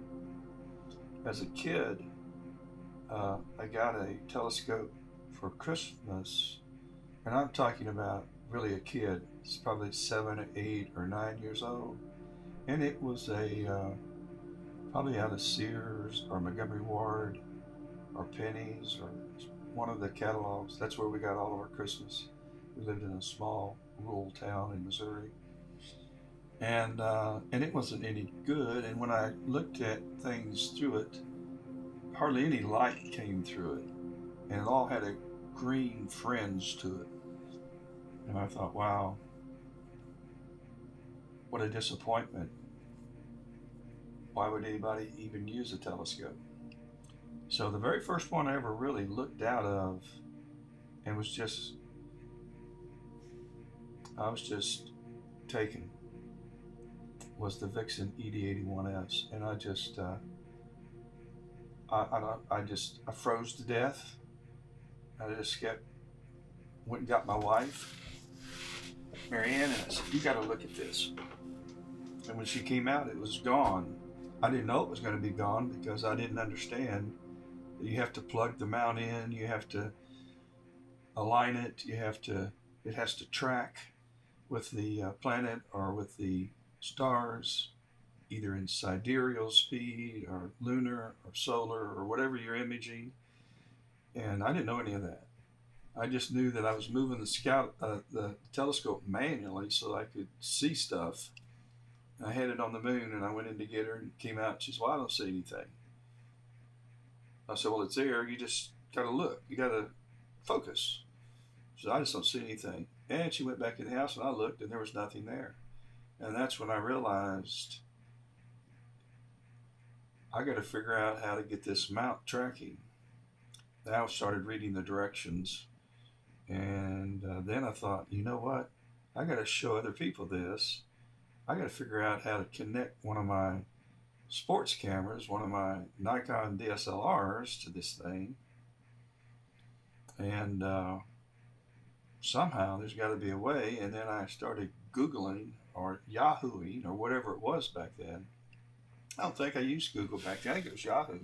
As a kid, I got a telescope for Christmas, and I'm talking about really a kid. It's probably 7 or 8 or 9 years old, and it was a probably out of Sears or Montgomery Ward or Penny's or one of the catalogs. That's where we got all of our Christmas. We lived in a small rural town in Missouri, and it wasn't any good. And when I looked at things through it, hardly any light came through it, and it all had a green fringe to it. And I thought, wow, what a disappointment. Why would anybody even use a telescope? So the very first one I ever really looked out of, and I was just taken, was the Vixen ED81S, and I froze to death. I just went and got my wife, Marianne, and I said, "You got to look at this." And when she came out, it was gone. I didn't know it was going to be gone because I didn't understand that you have to plug the mount in, you have to align it, it has to track with the planet or with the stars, either in sidereal speed or lunar or solar or whatever you're imaging. And I didn't know any of that. I just knew that I was moving the telescope manually so I could see stuff. And I had it on the moon, and I went in to get her and came out. And she said, "Well, I don't see anything." I said, "Well, it's there. You just got to look. You got to focus." She said, "I just don't see anything." And she went back in the house, and I looked, and there was nothing there. And that's when I realized I got to figure out how to get this mount tracking. Now I started reading the directions, and then I thought, you know what? I got to show other people this. I got to figure out how to connect one of my sports cameras, one of my Nikon DSLRs to this thing, and somehow there's got to be a way. And then I started Googling or Yahooing or whatever it was back then. I don't think I used Google back then. I think it was Yahoo.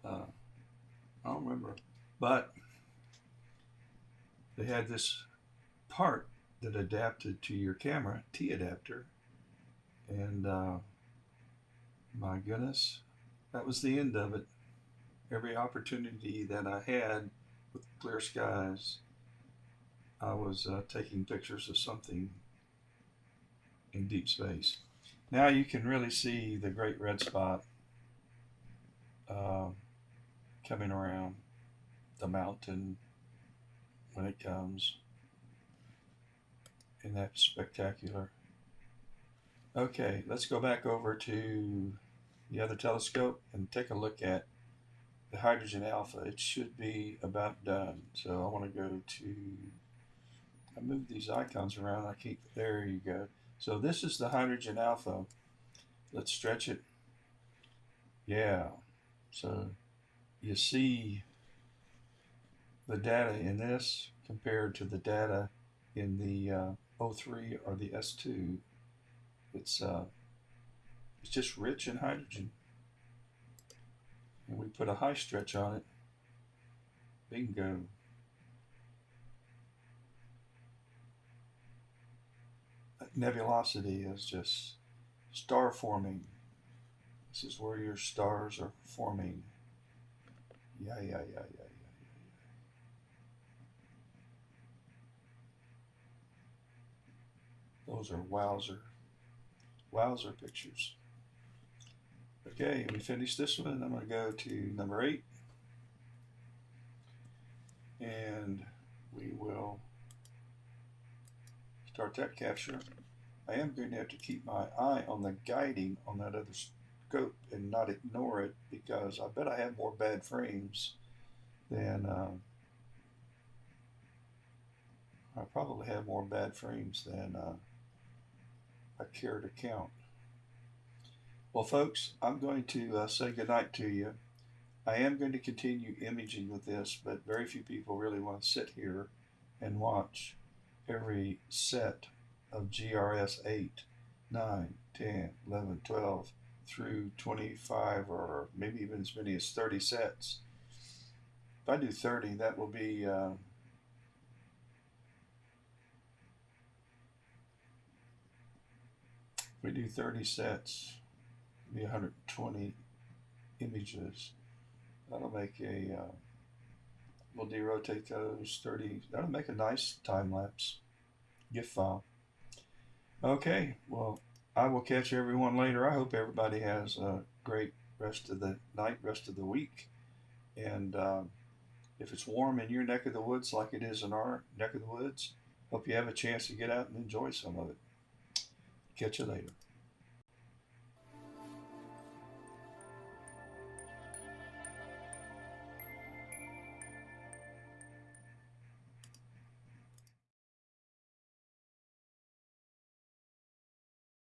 Uh, I don't remember. But they had this part that adapted to your camera, T adapter. And my goodness, that was the end of it. Every opportunity that I had with clear skies, I was taking pictures of something in deep space. Now you can really see the great red spot uh, coming around the mountain when it comes, and that's spectacular. Okay, let's go back over to the other telescope and take a look at the hydrogen alpha. It should be about done. So I want to go to, I move these icons around. I keep, there you go. So this is the hydrogen alpha. Let's stretch it. Yeah. So you see the data in this compared to the data in the 03 or the S2. It's just rich in hydrogen. And we put a high stretch on it. Bingo. Nebulosity is just star forming. This is where your stars are forming. Yeah, yeah, yeah, yeah, yeah. Those are wowzer pictures. Okay, we finished this one. I'm going to go to number 8. And we will start that capture. I am going to have to keep my eye on the guiding on that other scope and not ignore it, because I bet I have more bad frames than I probably have more bad frames than I care to count. Well, folks, I'm going to say goodnight to you. I am going to continue imaging with this, but very few people really want to sit here and watch every set of GRS 8, 9, 10, 11, 12 through 25, or maybe even as many as 30 sets. If I do 30, that will be if we do 30 sets, it'll be 120 images. That'll make a we'll derotate those 30. That'll make a nice time-lapse GIF file. Okay, well, I will catch everyone later. I hope everybody has a great rest of the night, rest of the week. And if it's warm in your neck of the woods like it is in our neck of the woods, hope you have a chance to get out and enjoy some of it. Catch you later.